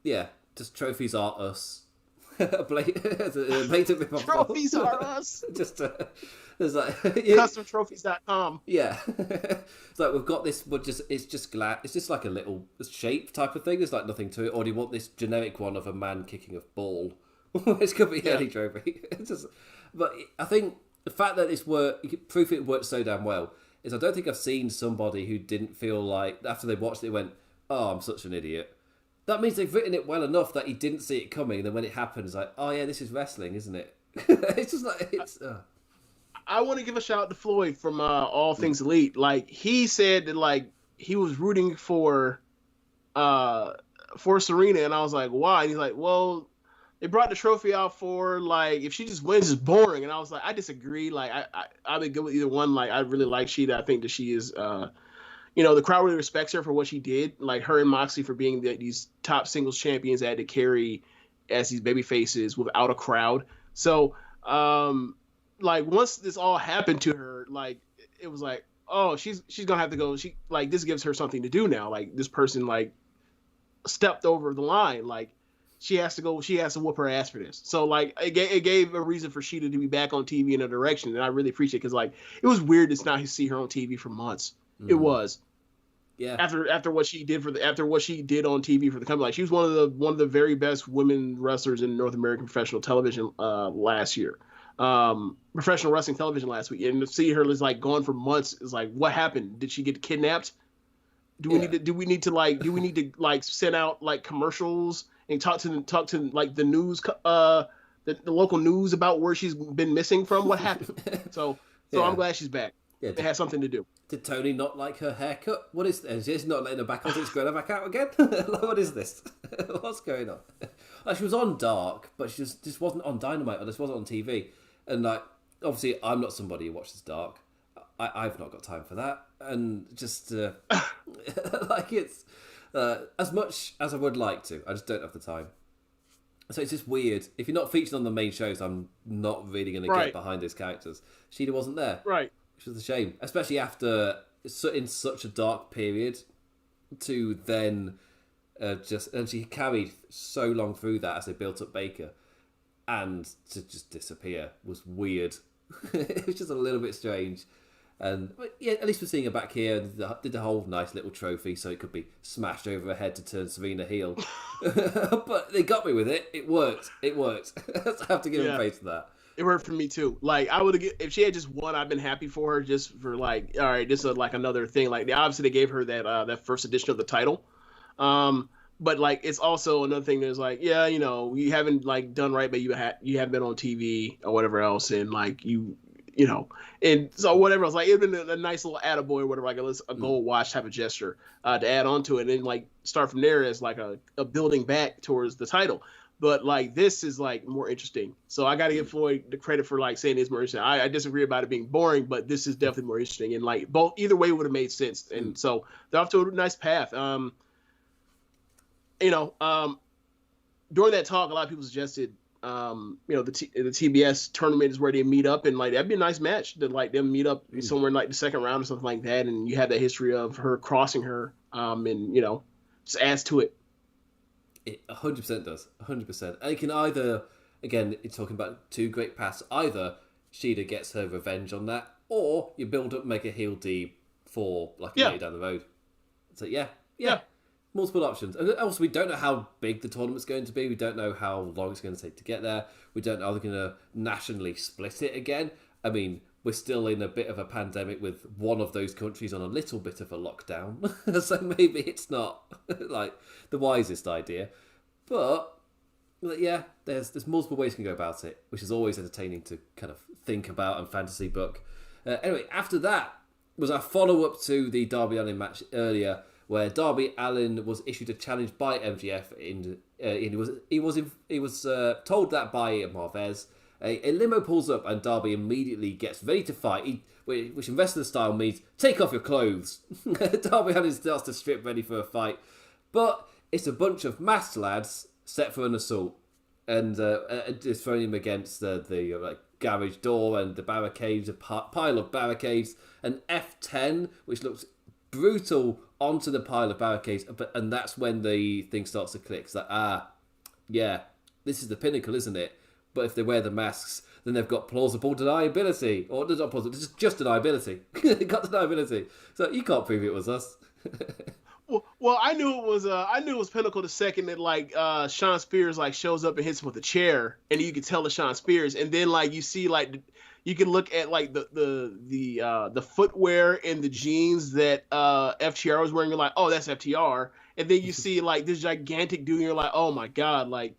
Yeah, just trophies are us. Trophies are us. Just there's like customtrophies.com. Yeah, it's like we've got this, but it's just like a little shape type of thing. There's like nothing to it. Or do you want this generic one of a man kicking a ball? Which could be any trophy. But I think the fact that proof it worked so damn well is I don't think I've seen somebody who didn't feel like after they watched it went, oh, I'm such an idiot. That means they've written it well enough that he didn't see it coming. And then when it happened, it's like, oh yeah, this is wrestling, isn't it? It's just like I want to give a shout out to Floyd from All Things Elite. Like he said that like he was rooting for Serena, and I was like, why? And he's like, well, they brought the trophy out for like if she just wins, it's boring. And I was like, I disagree. Like I'd be good with either one. Like I really like Shida. I think that she is. The crowd really respects her for what she did. Like her and Moxley for being these top singles champions that had to carry as these baby faces without a crowd. So, like once this all happened to her, like it was like, oh, she's gonna have to go. She like this gives her something to do now. Like this person like stepped over the line. Like she has to go. She has to whoop her ass for this. So like it gave a reason for Shida to be back on TV in a direction, and I really appreciate it because like it was weird to not see her on TV for months. Mm-hmm. It was. Yeah. After what she did on TV for the company, like she was one of the very best women wrestlers in North American professional television last year, professional wrestling television last week, and to see her is like gone for months is like, what happened? Did she get kidnapped? Do we need to send out like commercials and talk to like the news, the local news about where she's been missing from? What happened? So I'm glad she's back. Yeah, it has something to do. Did Tony not like her haircut? What is this? She's not letting her back on, it's going her back out again? What is this? What's going on? Like, she was on Dark, but she just wasn't on Dynamite, or this wasn't on TV. And, like, obviously, I'm not somebody who watches Dark. I've not got time for that. And just, like, it's as much as I would like to, I just don't have the time. So it's just weird. If you're not featured on the main shows, I'm not really going to get behind these characters. Shida wasn't there. Right. Which was a shame, especially after in such a dark period to then and she carried so long through that as they built up Baker, and to just disappear was weird. It was just a little bit strange, but yeah, at least we're seeing her back here. Did the whole nice little trophy so it could be smashed over her head to turn Serena heel. But they got me with it. It worked. I have to give them praise for that. It worked for me too. Like I would have, if she had just won, I've been happy for her. Just for like, all right, this is like another thing. Like obviously they gave her that first edition of the title, but like it's also another thing that's like, yeah, you haven't like done right, but you haven't been on TV or whatever else, and like you know, and so whatever else, like it'd been a nice little attaboy or whatever, like a gold watch type of gesture to add on to it, and then like start from there as like a building back towards the title. But like this is like more interesting, so I got to give Floyd the credit for like saying it's more interesting. I disagree about it being boring, but this is definitely more interesting, and like either way would have made sense, and so they're off to a nice path. You know, during that talk, a lot of people suggested, the TBS tournament is where they meet up, and like that'd be a nice match to like them meet up somewhere in like the second round or something like that, and you have that history of her crossing her, and just adds to it. It 100% does, 100%. And it can either, again, it's talking about two great paths. Either Shida gets her revenge on that, or you build up, make a heel D for like later down the road. So yeah. Multiple options. And also, we don't know how big the tournament's going to be. We don't know how long it's going to take to get there. We don't know how they're going to nationally split it again. I mean, we're still in a bit of a pandemic with one of those countries on a little bit of a lockdown. So maybe it's not like the wisest idea. But yeah, there's multiple ways you can go about it, which is always entertaining to kind of think about and fantasy book. Anyway, after that was our follow-up to the Darby Allin match earlier, where Darby Allin was issued a challenge by MJF, and he was told that by Marvez. A limo pulls up and Darby immediately gets ready to fight, which in wrestling style means take off your clothes. Darby Allin starts to strip ready for a fight, but it's a bunch of masked lads set for an assault, and just throwing him against the garage door and the barricades, a pile of barricades, an F10 which looks brutal onto the pile of barricades, and that's when the thing starts to click. It's like, yeah, this is the pinnacle, isn't it? But if they wear the masks, then they've got plausible deniability. Or not plausible, just deniability. They got deniability. So you can't prove it was us. Well, I knew it was pinnacle the second that like Sean Spears like shows up and hits him with a chair, and you can tell it's Sean Spears, and then like you see like you can look at like the footwear and the jeans that FTR was wearing. You're like, oh, that's FTR, and then you see like this gigantic dude, and you're like, oh my god, like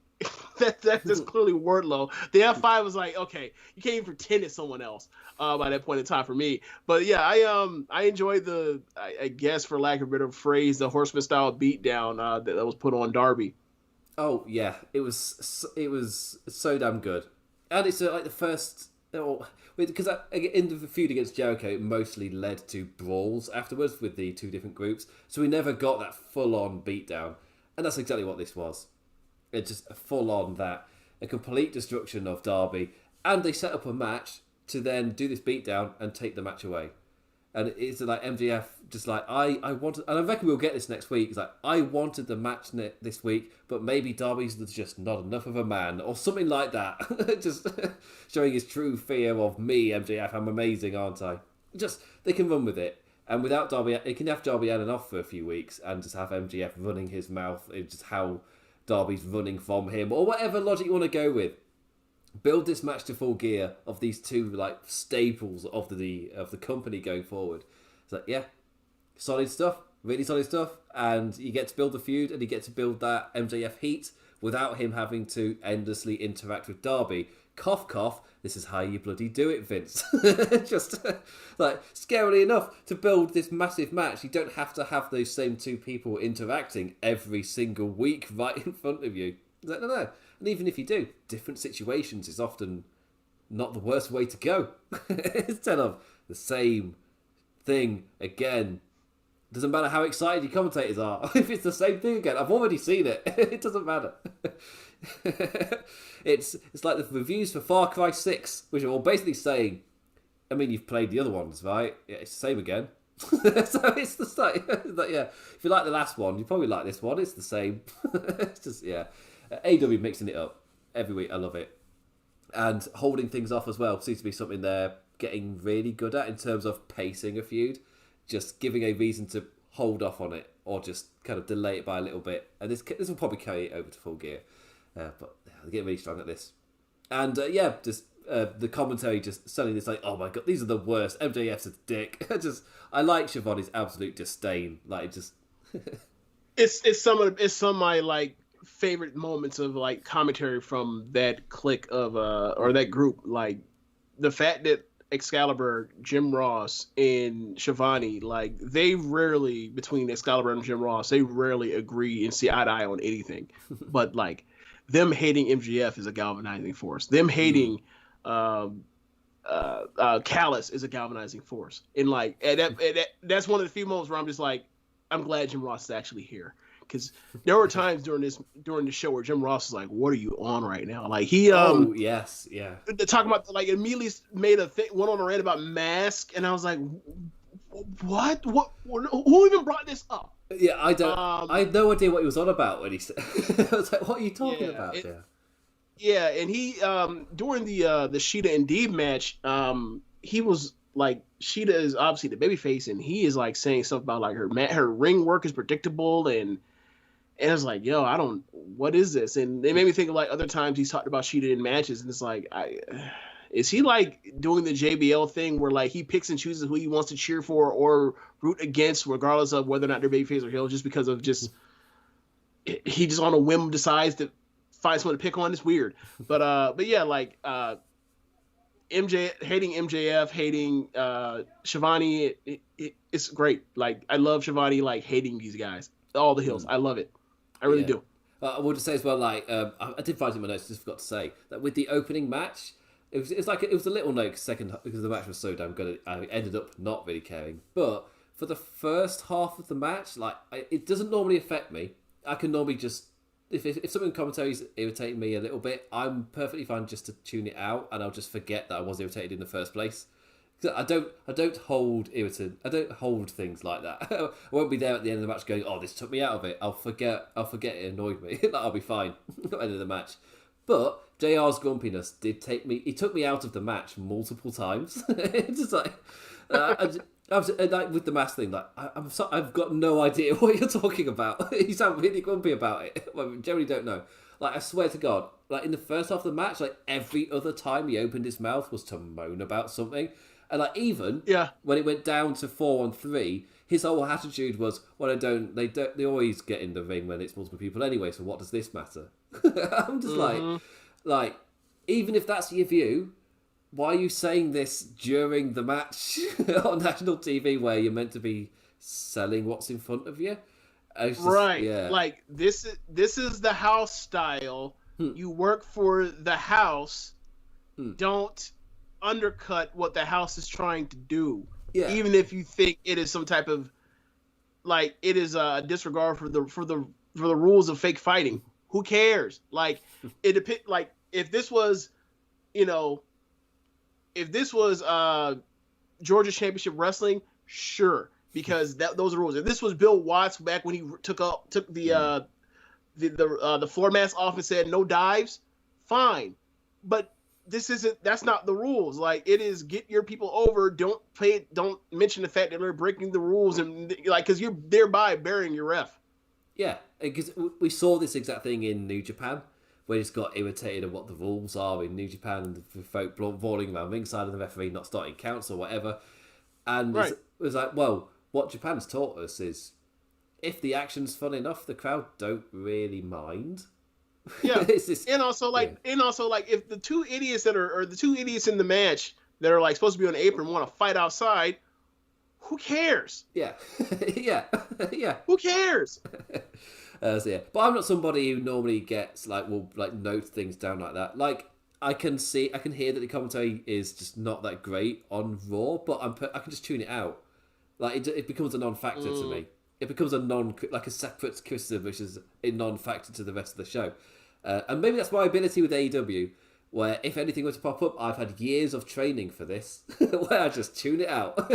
that's clearly Wardlow. The F5 was like, okay, you can't even pretend it's someone else by that point in time for me. But yeah, I enjoyed I guess for lack of a better phrase, the Horseman style beatdown that was put on Darby. Oh yeah, it was so damn good, and it's like the first. Because in the feud against Jericho, it mostly led to brawls afterwards with the two different groups, so we never got that full-on beatdown, and that's exactly what this was. It's just a full-on a complete destruction of Darby, and they set up a match to then do this beatdown and take the match away. And it's like MJF just like, I wanted, and I reckon we'll get this next week. It's like, I wanted the match this week, but maybe Darby's just not enough of a man, or something like that. Just showing his true fear of me, MJF. I'm amazing, aren't I? Just, they can run with it. And without Darby, they can have Darby Allin off for a few weeks and just have MJF running his mouth. It's just how Darby's running from him, or whatever logic you want to go with. Build this match to full gear of these two like staples of the company going forward. It's like, yeah, solid stuff, really solid stuff, and you get to build the feud, and you get to build that MJF heat without him having to endlessly interact with Darby. Cough, cough. This is how you bloody do it, Vince. Just like scarily enough to build this massive match, you don't have to have those same two people interacting every single week right in front of you. No. And even if you do, different situations is often not the worst way to go. Instead of the same thing again. Doesn't matter how excited your commentators are. If it's the same thing again, I've already seen it. It doesn't matter. It's like the reviews for Far Cry 6, which are all basically saying, I mean, you've played the other ones, right? Yeah, it's the same again. So it's the same. Like, yeah, if you like the last one, you probably like this one. It's the same. It's just, yeah. AEW mixing it up every week. I love it. And holding things off as well seems to be something they're getting really good at in terms of pacing a feud. Just giving a reason to hold off on it or just kind of delay it by a little bit. And this will probably carry it over to Full Gear. But they're getting really strong at this. And just the commentary just suddenly it's like, oh my god, these are the worst. MJF's a dick. I like Shivani's absolute disdain. Like, it just... it's some of my like favorite moments of like commentary from that clique of or that group. Like the fact that Excalibur, Jim Ross, and Shivani, like they rarely, between Excalibur and Jim Ross, they rarely agree and see eye to eye on anything. But like them hating MGF is a galvanizing force. Them hating Callus is a galvanizing force. And like that's one of the few moments where I'm just like, I'm glad Jim Ross is actually here. Because there were times during the show where Jim Ross was like, "What are you on right now?" Like he, yes, yeah, talking about like immediately made went on a rant about Mask, and I was like, "What? Who even brought this up?" Yeah, I don't. I had no idea what he was on about when he said. I was like, "What are you talking about?" Yeah, and he during the Sheeta and Deeb match, he was like, Sheeta is obviously the babyface, and he is like saying stuff about like her ring work is predictable, and I was like, yo, what is this? And they made me think of like other times he's talked about Sheeta in matches, and it's like, is he like doing the JBL thing where like he picks and chooses who he wants to cheer for or root against, regardless of whether or not they're babyface or heel, just because of he just on a whim decides to find someone to pick on? It's weird, but yeah, like hating MJF, hating Shivani, it's great. Like I love Shivani like hating these guys, all the heels. I love it. I really do. I would say as well, like I did find it in my notes. Just forgot to say that with the opening match, it was a little note because the match was so damn good. I ended up not really caring. But for the first half of the match, like it doesn't normally affect me. I can normally just if something in commentary is irritating me a little bit, I'm perfectly fine just to tune it out, and I'll just forget that I was irritated in the first place. I don't hold things like that. I won't be there at the end of the match going, "Oh, this took me out of it." I'll forget it annoyed me. Like, I'll be fine at the end of the match. But JR's grumpiness took me out of the match multiple times. It's just like I was like with the mask thing. Like I've got no idea what you're talking about. You sound really grumpy about it. Well, we generally don't know. Like I swear to God, like in the first half of the match, like every other time he opened his mouth was to moan about something. And like even when it went down to 4-on-3, his whole attitude was, "Well, they always get in the ring when it's multiple people anyway. So what does this matter?" I'm just like, even if that's your view, why are you saying this during the match on national TV where you're meant to be selling what's in front of you? Right. Yeah. Like this is the house style. You work for the house. Don't undercut what the house is trying to do, even if you think it is some type of like it is a disregard for the rules of fake fighting. Who cares? Like like if this was Georgia Championship Wrestling, sure, because those are rules. If this was Bill Watts back when he took the floor mats off and said no dives, fine, but that's not the rules. Like it is, get your people over. Don't mention the fact that they're breaking the rules, and like because you're thereby burying your ref. Yeah, because we saw this exact thing in New Japan, where he just got irritated at what the rules are in New Japan and the folk brawling around ringside and the referee not starting counts or whatever. And it was like, well, what Japan's taught us is if the action's fun enough, the crowd don't really mind. Yeah, and also if the two idiots or the two idiots in the match that are like supposed to be on the apron want to fight outside, who cares? Yeah, yeah. Who cares? But I'm not somebody who normally gets will note things down like that. Like I can hear that the commentary is just not that great on Raw, but I can just tune it out. Like it becomes a non-factor to me. It becomes a separate criticism, which is a non-factor to the rest of the show. And maybe that's my ability with AEW, where if anything were to pop up, I've had years of training for this, where I just tune it out.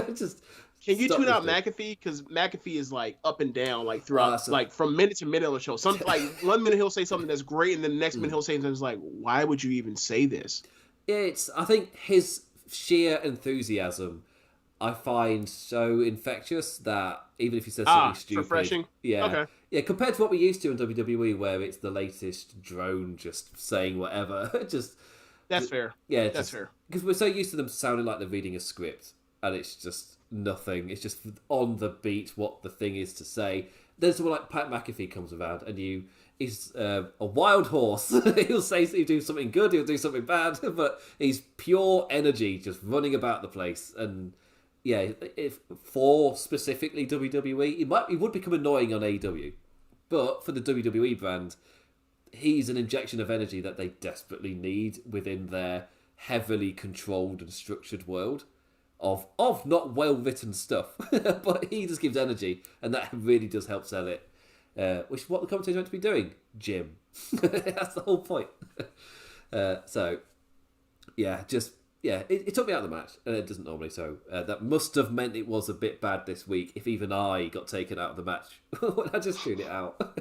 Can you tune out McAfee? Because McAfee is like up and down, like throughout, like from minute to minute on the show. Some like 1 minute he'll say something that's great, and then the next minute he'll say something that's like, why would you even say this? I think his sheer enthusiasm I find so infectious that even if he says something stupid, refreshing. Yeah, compared to what we used to in WWE, where it's the latest drone just saying whatever. That's fair. Yeah, that's fair. Because we're so used to them sounding like they're reading a script, and it's just nothing. It's just on the beat what the thing is to say. then someone like Pat McAfee comes around and he's a wild horse. He'll say he'll do something good, he'll do something bad, but he's pure energy just running about the place. And yeah, if for specifically WWE, he would become annoying on AEW, but for the WWE brand, he's an injection of energy that they desperately need within their heavily controlled and structured world of not well written stuff. But he just gives energy, and that really does help sell it. Which is what the commentators meant to be doing, Jim. That's the whole point. It took me out of the match, and it doesn't normally. So that must have meant it was a bit bad this week. If even I got taken out of the match when I just tuned it out.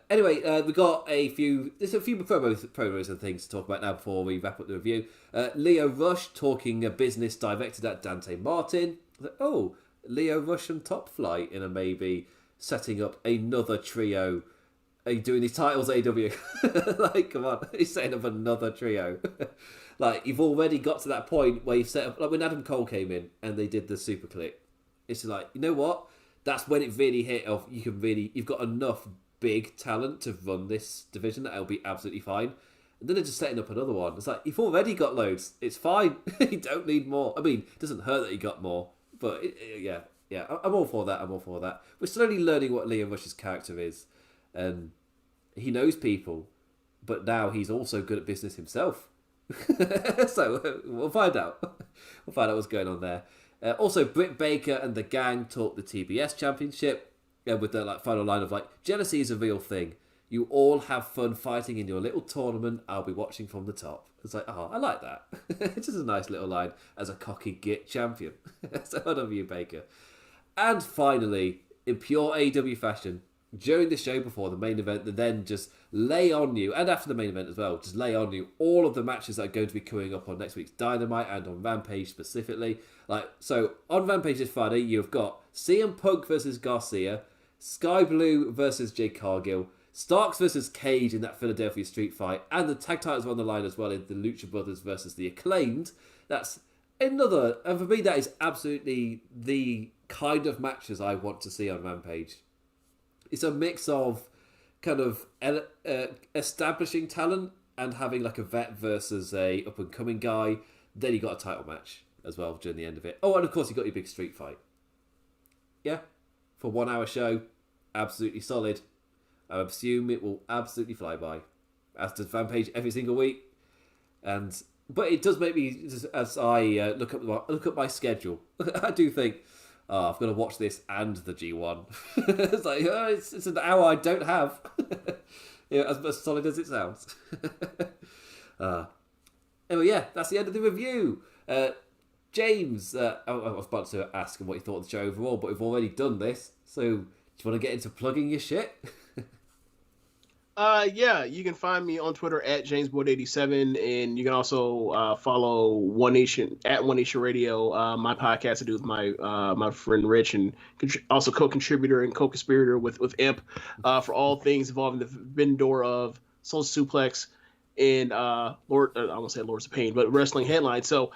Anyway, we got there's a few promos and things to talk about now before we wrap up the review. Leo Rush talking business directed at Dante Martin. Leo Rush and Top Flight in a maybe setting up another trio. Are you doing these titles, AW? Like, come on, he's setting up another trio. Like, you've already got to that point where you've set up, like when Adam Cole came in and they did the super click. It's like, you know what? That's when it really hit off. You've got enough big talent to run this division that it'll be absolutely fine. And then they're just setting up another one. It's like, you've already got loads. It's fine. You don't need more. I mean, it doesn't hurt that you got more. But yeah, I'm all for that. We're slowly learning what Leo Rush's character is. And he knows people, but now he's also good at business himself. So we'll find out. We'll find out what's going on there. Also, Britt Baker and the gang talk the TBS Championship with the final line of jealousy is a real thing. You all have fun fighting in your little tournament. I'll be watching from the top. It's like, oh, I like that. It's just a nice little line as a cocky git champion. So well done for you, Baker. And finally, in pure AEW fashion, during the show before the main event, they then just lay on you, and after the main event as well, just lay on you all of the matches that are going to be coming up on next week's Dynamite and on Rampage specifically. So on Rampage this Friday, you've got CM Punk versus Garcia, Sky Blue versus Jade Cargill, Starks versus Cage in that Philadelphia street fight, and the tag titles are on the line as well in the Lucha Brothers versus the Acclaimed. That's another, and for me that is absolutely the kind of matches I want to see on Rampage. It's a mix of kind of establishing talent and having like a vet versus a up and coming guy. Then you got a title match as well during the end of it. Oh, and of course you got your big street fight. Yeah, for 1 hour show, absolutely solid. I assume it will absolutely fly by, as does Rampage every single week. But it does make me, as I look up my schedule, I do think, I've got to watch this and the G1. It's like, it's an hour I don't have. As solid as it sounds. Anyway, yeah, that's the end of the review. James, I was about to ask him what he thought of the show overall, but we've already done this. So, do you want to get into plugging your shit? Yeah, you can find me on Twitter at JamesBoyd87, and you can also follow One Nation at One Nation Radio, my podcast I do with my friend Rich, and also co-contributor and co-conspirator with Imp for all things involving the vendor of Soul Suplex and I won't say Lords of Pain, but wrestling headlines. So,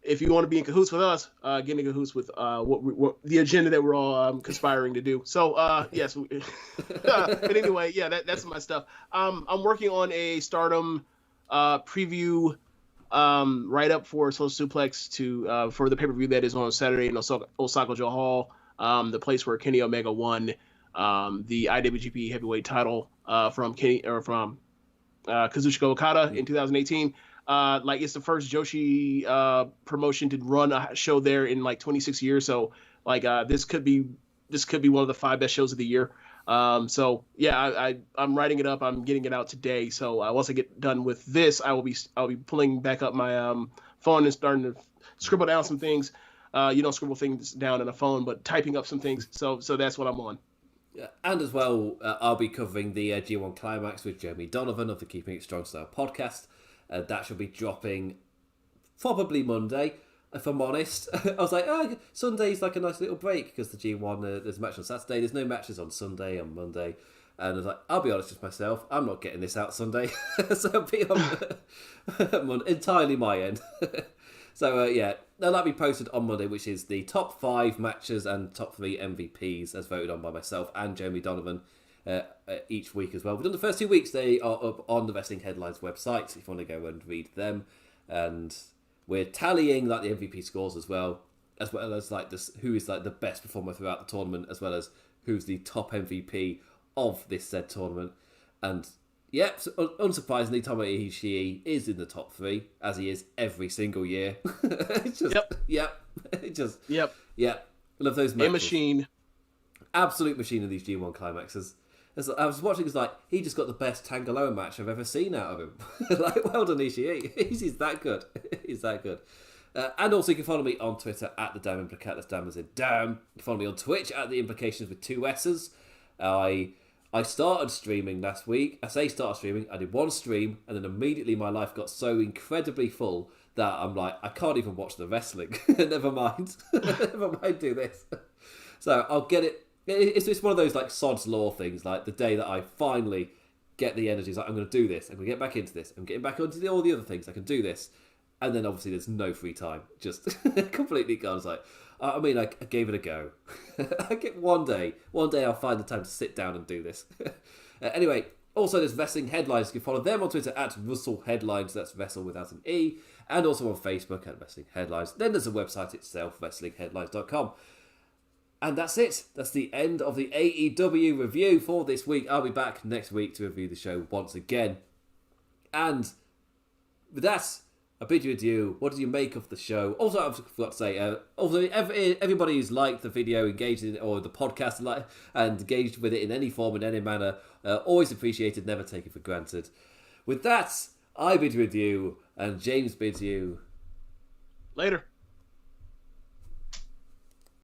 if you want to be in cahoots with us, get in cahoots with what the agenda that we're all conspiring to do. So, yes. But anyway, yeah, that's my stuff. I'm working on a Stardom preview write-up for Social Suplex for the pay-per-view that is on Saturday in Osaka Joe Hall, the place where Kenny Omega won the IWGP Heavyweight title from Kazuchika Okada in 2018. It's the first Joshi promotion to run a show there in 26 years. So this could be one of the 5 best shows of the year. So yeah, I'm writing it up. I'm getting it out today. So once I get done with this, I'll be pulling back up my phone and starting to scribble down some things. You don't scribble things down in a phone, but typing up some things. So that's what I'm on. Yeah, and as well, I'll be covering the G1 Climax with Jeremy Donovan of the Keeping It Strong Style podcast. That should be dropping probably Monday, if I'm honest. I was like, Sunday's like a nice little break because the G1, there's a match on Saturday. There's no matches on Sunday and Monday. And I was like, I'll be honest with myself, I'm not getting this out Sunday. So it'll be on entirely my end. So yeah, that'll be posted on Monday, which is the top 5 matches and top 3 MVPs as voted on by myself and Jeremy Donovan each week as well. We've done the first 2 weeks. They are up on the Wrestling Headlines website if you want to go and read them. And we're tallying like the MVP scores as well as like this, who is like the best performer throughout the tournament, as well as who's the top MVP of this said tournament. And yeah, so unsurprisingly, Tomohiro Ishii is in the top 3, as he is every single year. It's just, yep. Love those matches. A machine. Absolute machine of these G1 climaxes. As I was watching, it's like, he just got the best Tangaloa match I've ever seen out of him. Like, well done, Ishii. He's that good. He's that good. And also, you can follow me on Twitter at the Damn Implicat. That's Damn as in Damn. You can follow me on Twitch at the Implications with 2 S's. I started streaming last week. I say started streaming. I did 1 stream, and then immediately my life got so incredibly full that I'm like, I can't even watch the wrestling. Never mind. Never mind do this. So I'll get it. It's one of those like sod's law things. Like the day that I finally get the energy, it's like, I'm going to do this. I'm going to get back into this. I'm getting back onto all the other things. I can do this. And then obviously there's no free time. Just completely gone. It's like, I mean, I gave it a go. I get one day I'll find the time to sit down and do this. Anyway, also there's Wrestling Headlines. You can follow them on Twitter at Russell Headlines. That's Wrestle without an E. And also on Facebook at Wrestling Headlines. Then there's the website itself, WrestlingHeadlines.com. And that's it. That's the end of the AEW review for this week. I'll be back next week to review the show once again. And with that, I bid you adieu. What did you make of the show? Also, I forgot to say, everybody who's liked the video, engaged in it, or the podcast, and engaged with it in any form, in any manner, always appreciated, never taken for granted. With that, I bid you adieu, and James bids you later.